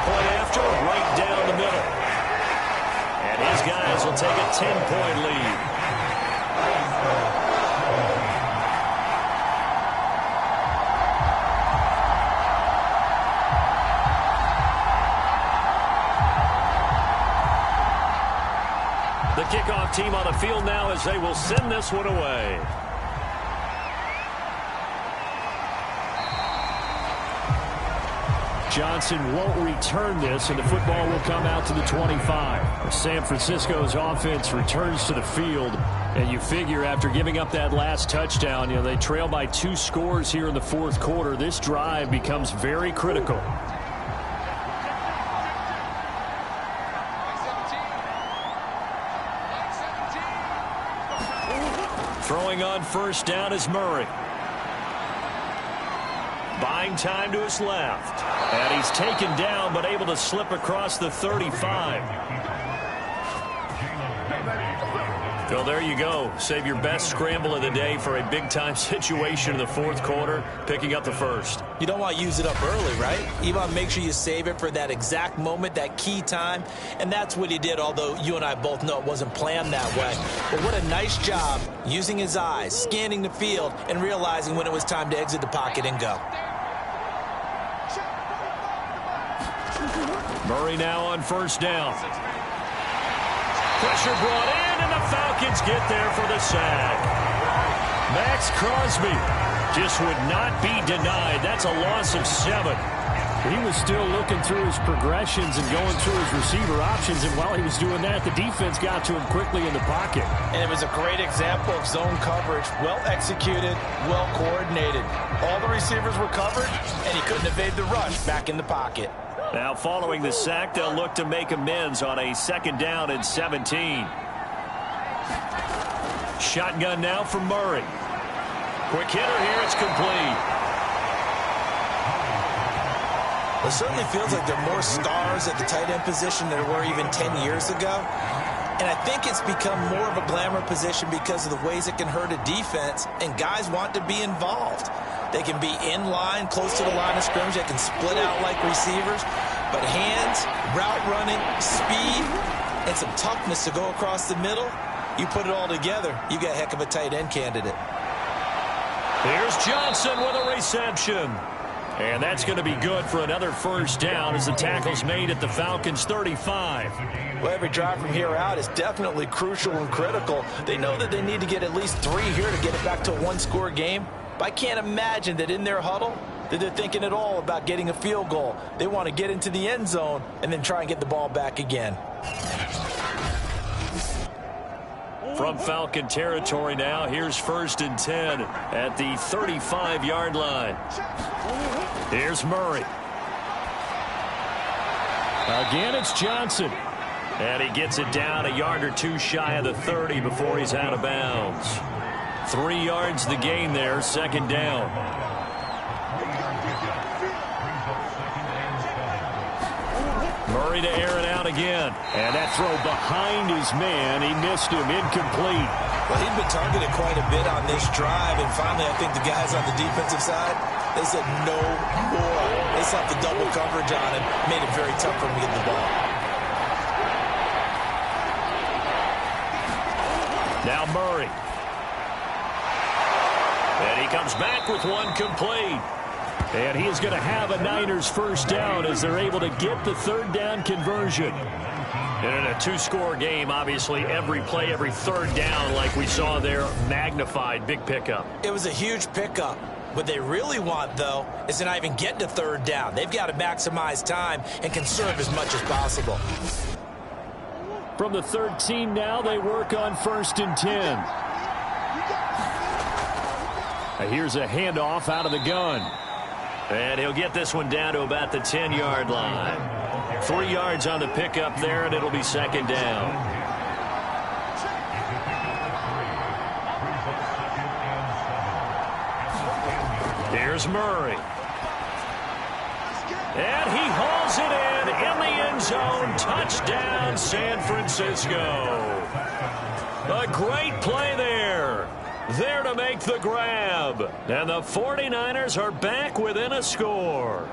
Speaker 2: Point after, right down the middle. And his guys will take a 10-point lead. The kickoff team on the field now as they will send this one away. Johnson won't return this, and the football will come out to the 25. San Francisco's offense returns to the field, and you figure after giving up that last touchdown, they trail by 2 scores here in the fourth quarter. This drive becomes very critical. Throwing on first down is Murray. Buying time to his left. And he's taken down but able to slip across the 35. Well, there you go. Save your best scramble of the day for a big-time situation in the fourth quarter, picking up the first.
Speaker 3: You don't want to use it up early, right? You want to make sure you save it for that exact moment, that key time, and that's what he did, although you and I both know it wasn't planned that way. But what a nice job using his eyes, scanning the field, and realizing when it was time to exit the pocket and go.
Speaker 2: Murray now on first down. Pressure brought in, and the Falcons get there for the sack. Max Crosby just would not be denied. That's a loss of 7. He was still looking through his progressions and going through his receiver options, and while he was doing that, the defense got to him quickly in the pocket.
Speaker 3: And it was a great example of zone coverage, well executed, well coordinated. All the receivers were covered, and he couldn't evade the rush back in the pocket.
Speaker 2: Now following the sack, they'll look to make amends on a 2nd down and 17. Shotgun now for Murray. Quick hitter here, it's complete.
Speaker 3: It certainly feels like there are more stars at the tight end position than there were even 10 years ago. And I think it's become more of a glamour position because of the ways it can hurt a defense, and guys want to be involved. They can be in line, close to the line of scrimmage. They can split out like receivers. But hands, route running, speed, and some toughness to go across the middle, you put it all together, you got a heck of a tight end candidate.
Speaker 2: Here's Johnson with a reception. And that's going to be good for another first down as the tackle's made at the Falcons' 35.
Speaker 3: Well, every drive from here out is definitely crucial and critical. They know that they need to get at least 3 here to get it back to a 1-score game. But I can't imagine that in their huddle that they're thinking at all about getting a field goal. They want to get into the end zone and then try and get the ball back again.
Speaker 2: From Falcon territory now, here's 1st and 10 at the 35-yard line. Here's Murray. Again, it's Johnson. And he gets it down a yard or 2 shy of the 30 before he's out of bounds. 3 yards the gain there, 2nd down. Murray to air it out again. And that throw behind his man. He missed him. Incomplete.
Speaker 3: Well, he'd been targeted quite a bit on this drive. And finally, I think the guys on the defensive side, they said no more. They slapped the double coverage on him. Made it very tough for him to get the ball.
Speaker 2: Now Murray. And he comes back with one complete. And he is going to have a Niners first down as they're able to get the 3rd down conversion. And in a 2-score game, obviously, every play, every 3rd down, like we saw there, magnified. Big pickup.
Speaker 3: It was a huge pickup. What they really want, though, is to not even get to 3rd down. They've got to maximize time and conserve as much as possible.
Speaker 2: From the 13 now, they work on 1st and 10. Here's a handoff out of the gun. And he'll get this one down to about the 10-yard line. 3 yards on the pickup there, and it'll be 2nd down. Here's Murray. And he hauls it in the end zone. Touchdown, San Francisco. A great play there. There to make the grab. And the 49ers are back within a score.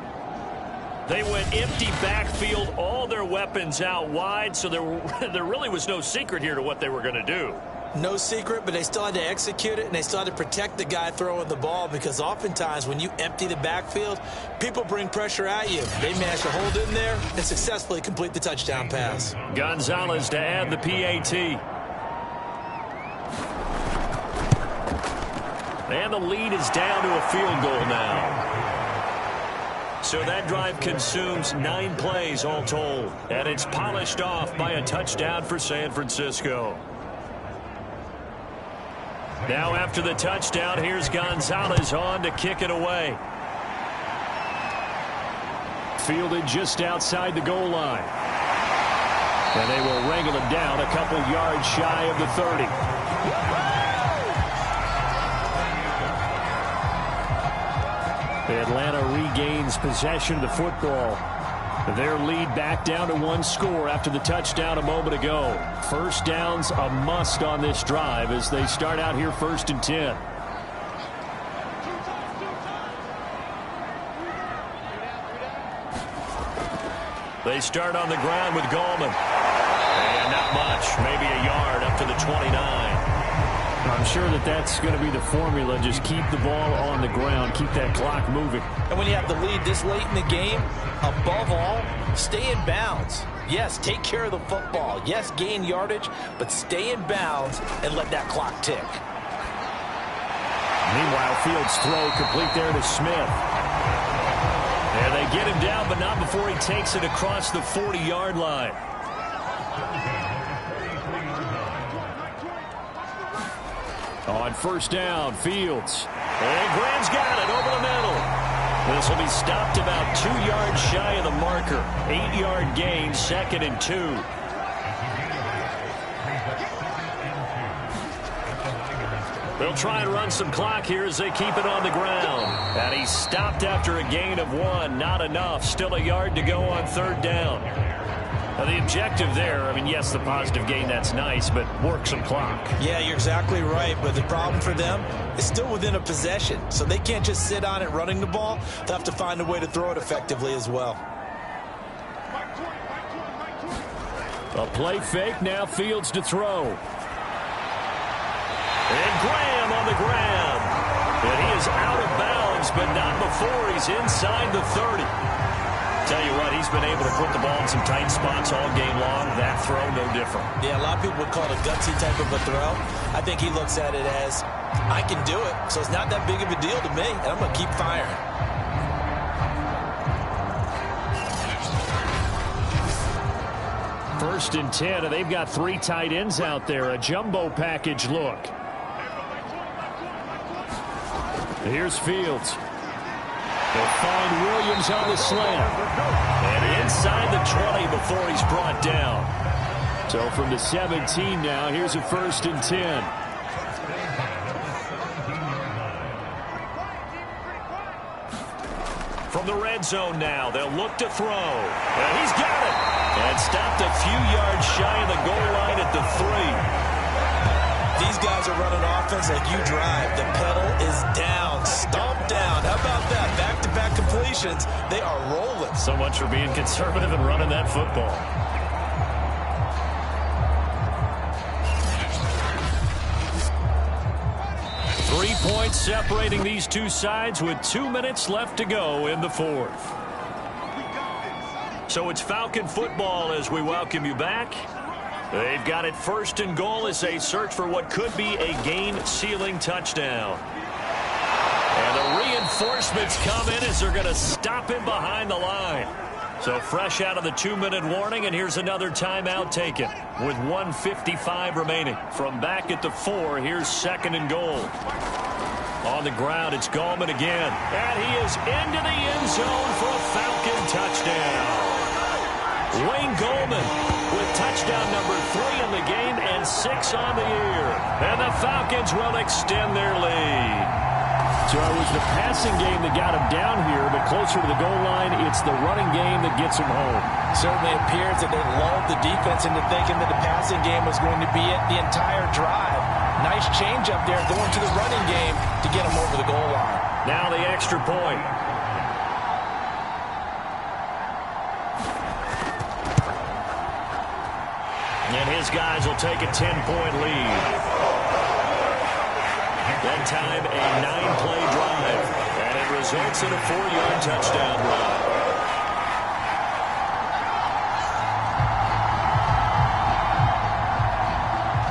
Speaker 2: They went empty backfield, all their weapons out wide, so there really was no secret here to what they were going to do.
Speaker 3: No secret, but they still had to execute it, and they still had to protect the guy throwing the ball, because oftentimes when you empty the backfield, people bring pressure at you. They managed to hold in there and successfully complete the touchdown pass.
Speaker 2: Gonzalez to add the PAT. And the lead is down to a field goal now. So that drive consumes 9 plays all told. And it's polished off by a touchdown for San Francisco. Now after the touchdown, here's Gonzalez on to kick it away. Fielded just outside the goal line. And they will wrangle him down a couple yards shy of the 30. Atlanta regains possession of the football. Their lead back down to 1 score after the touchdown a moment ago. First down's a must on this drive as they start out here 1st and 10. They start on the ground with Gallman. And not much, maybe a yard up to the 29. I'm sure that's going to be the formula. Just keep the ball on the ground, keep that clock moving.
Speaker 3: And when you have the lead this late in the game, above all, stay in bounds. Yes, take care of the football. Yes, gain yardage, but stay in bounds and let that clock tick.
Speaker 2: Meanwhile, Fields' throw complete there to Smith. And they get him down, but not before he takes it across the 40-yard line. On first down, Fields. And Graham's got it over the middle. This will be stopped about 2 yards shy of the marker. 8-yard gain, 2nd and 2. They'll try and run some clock here as they keep it on the ground. And he's stopped after a gain of 1. Not enough. Still a yard to go on 3rd down. Now the objective there, I mean, yes, the positive gain, that's nice, but work some clock.
Speaker 3: Yeah, you're exactly right, but the problem for them is still within a possession, so they can't just sit on it running the ball. They'll have to find a way to throw it effectively as well.
Speaker 2: A play fake, now Fields to throw. And Graham on the ground. And he is out of bounds, but not before he's inside the 30. Tell you what, he's been able to put the ball in some tight spots all game long. That throw, no different.
Speaker 3: Yeah, a lot of people would call it a gutsy type of a throw. I think he looks at it as, I can do it, so it's not that big of a deal to me, and I'm going to keep firing.
Speaker 2: First and 10, and they've got 3 tight ends out there. A jumbo package look. Here's Fields. They'll find Williams on the slant. And inside the 20 before he's brought down. So from the 17 now, here's a 1st and 10. From the red zone now, they'll look to throw. And he's got it. And stopped a few yards shy of the goal line at the 3.
Speaker 3: These guys are running offense like you drive. The pedal is down, stomped down. How about that? Back-to-back completions. They are rolling.
Speaker 2: So much for being conservative and running that football. Three points separating these two sides with 2 minutes left to go in the 4th. So it's Falcon football as we welcome you back. They've got it 1st and goal as they search for what could be a game-sealing touchdown. And the reinforcements come in as they're going to stop him behind the line. So fresh out of the 2-minute warning, and here's another timeout taken with 1:55 remaining. From back at the 4, here's 2nd and goal. On the ground, it's Gallman again. And he is into the end zone for a Falcon touchdown. Wayne Gallman with touchdown number 3 in the game and 6 on the year. And the Falcons will extend their lead. So it was the passing game that got him down here, but closer to the goal line, it's the running game that gets him home.
Speaker 3: Certainly appears that they lulled the defense into thinking that the passing game was going to be it the entire drive. Nice change up there going to the running game to get him over the goal line.
Speaker 2: Now the extra point. And his guys will take a 10-point lead. That time, a 9-play drive. And it results in a 4-yard touchdown run.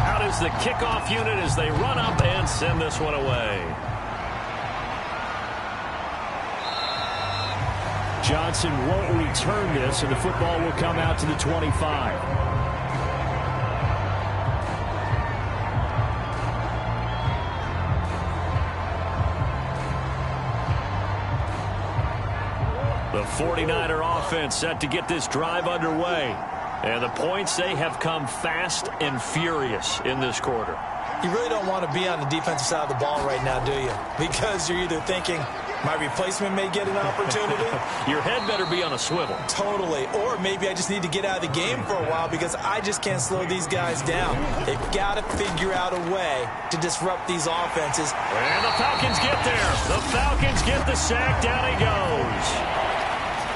Speaker 2: Out is the kickoff unit as they run up and send this one away. Johnson won't return this, and the football will come out to the 25. The 49er offense set to get this drive underway. And the points, they have come fast and furious in this quarter.
Speaker 3: You really don't want to be on the defensive side of the ball right now, do you? Because you're either thinking, my replacement may get an opportunity.
Speaker 2: Your head better be on a swivel.
Speaker 3: Totally. Or maybe I just need to get out of the game for a while because I just can't slow these guys down. They've got to figure out a way to disrupt these offenses.
Speaker 2: And the Falcons get there. The Falcons get the sack. Down he goes.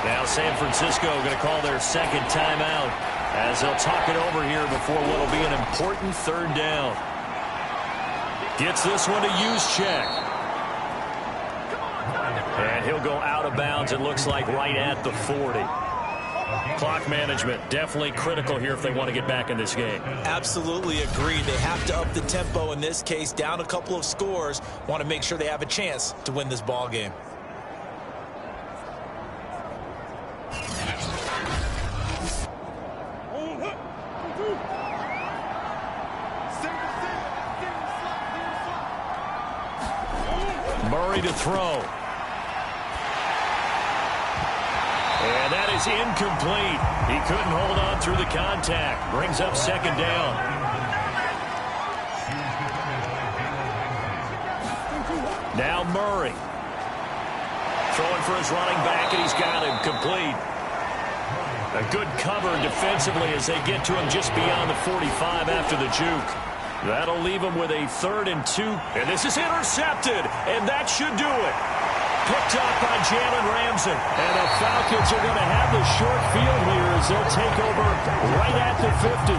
Speaker 2: Now San Francisco going to call their second timeout as they'll talk it over here before what will be an important third down. Gets this one to Juszczyk. And he'll go out of bounds, it looks like, right at the 40. Clock management definitely critical here if they want to get back in this game.
Speaker 3: Absolutely agree. They have to up the tempo in this case, down a couple of scores. Want to make sure they have a chance to win this ball game.
Speaker 2: Murray to throw. And that is incomplete. He couldn't hold on through the contact. Brings up second down. Now Murray. Throwing for his running back, and he's got him complete. A good cover defensively as they get to him just beyond the 45 after the juke. That'll leave him with a 3rd and 2. And this is intercepted. And that should do it. Picked up by Jalen Ramsey. And the Falcons are going to have the short field here as they'll take over right at the 50.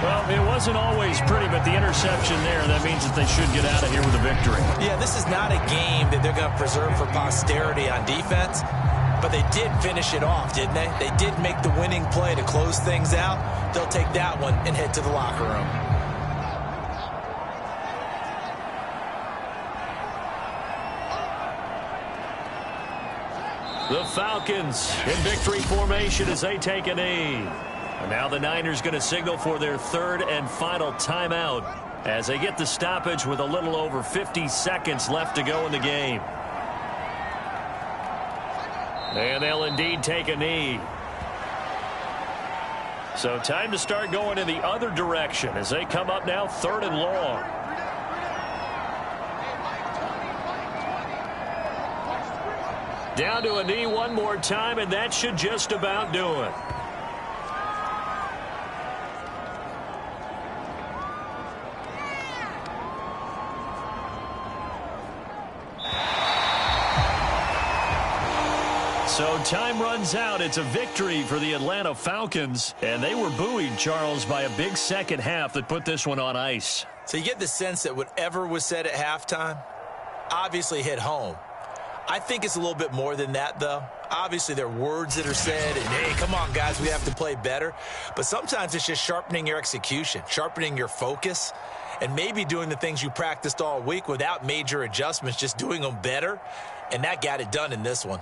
Speaker 2: Well, it wasn't always pretty, but the interception there, that means that they should get out of here with a victory.
Speaker 3: Yeah, this is not a game that they're going to preserve for posterity on defense. But they did finish it off, didn't they? They did make the winning play to close things out. They'll take that one and head to the locker room.
Speaker 2: The Falcons in victory formation as they take a knee. And now the Niners going to signal for their 3rd and final timeout as they get the stoppage with a little over 50 seconds left to go in the game. And they'll indeed take a knee. So time to start going in the other direction as they come up now 3rd and long. Down to a knee one more time, and that should just about do it. So time runs out. It's a victory for the Atlanta Falcons. And they were buoyed, Charles, by a big second half that put this one on ice.
Speaker 3: So you get the sense that whatever was said at halftime obviously hit home. I think it's a little bit more than that, though. Obviously, there are words that are said, and, hey, come on, guys, we have to play better. But sometimes it's just sharpening your execution, sharpening your focus, and maybe doing the things you practiced all week without major adjustments, just doing them better. And that got it done in this one.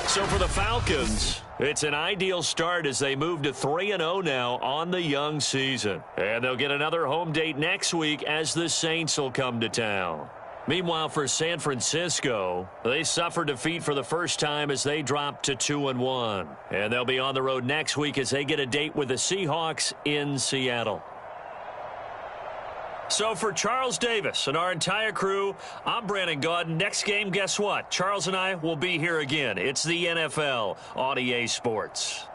Speaker 2: So for the Falcons, it's an ideal start as they move to 3-0 now on the young season. And they'll get another home date next week as the Saints will come to town. Meanwhile, for San Francisco, they suffered defeat for the first time as they dropped to 2-1. And they'll be on the road next week as they get a date with the Seahawks in Seattle. So for Charles Davis and our entire crew, I'm Brandon Gaudin. Next game, guess what? Charles and I will be here again. It's the NFL on EA Sports.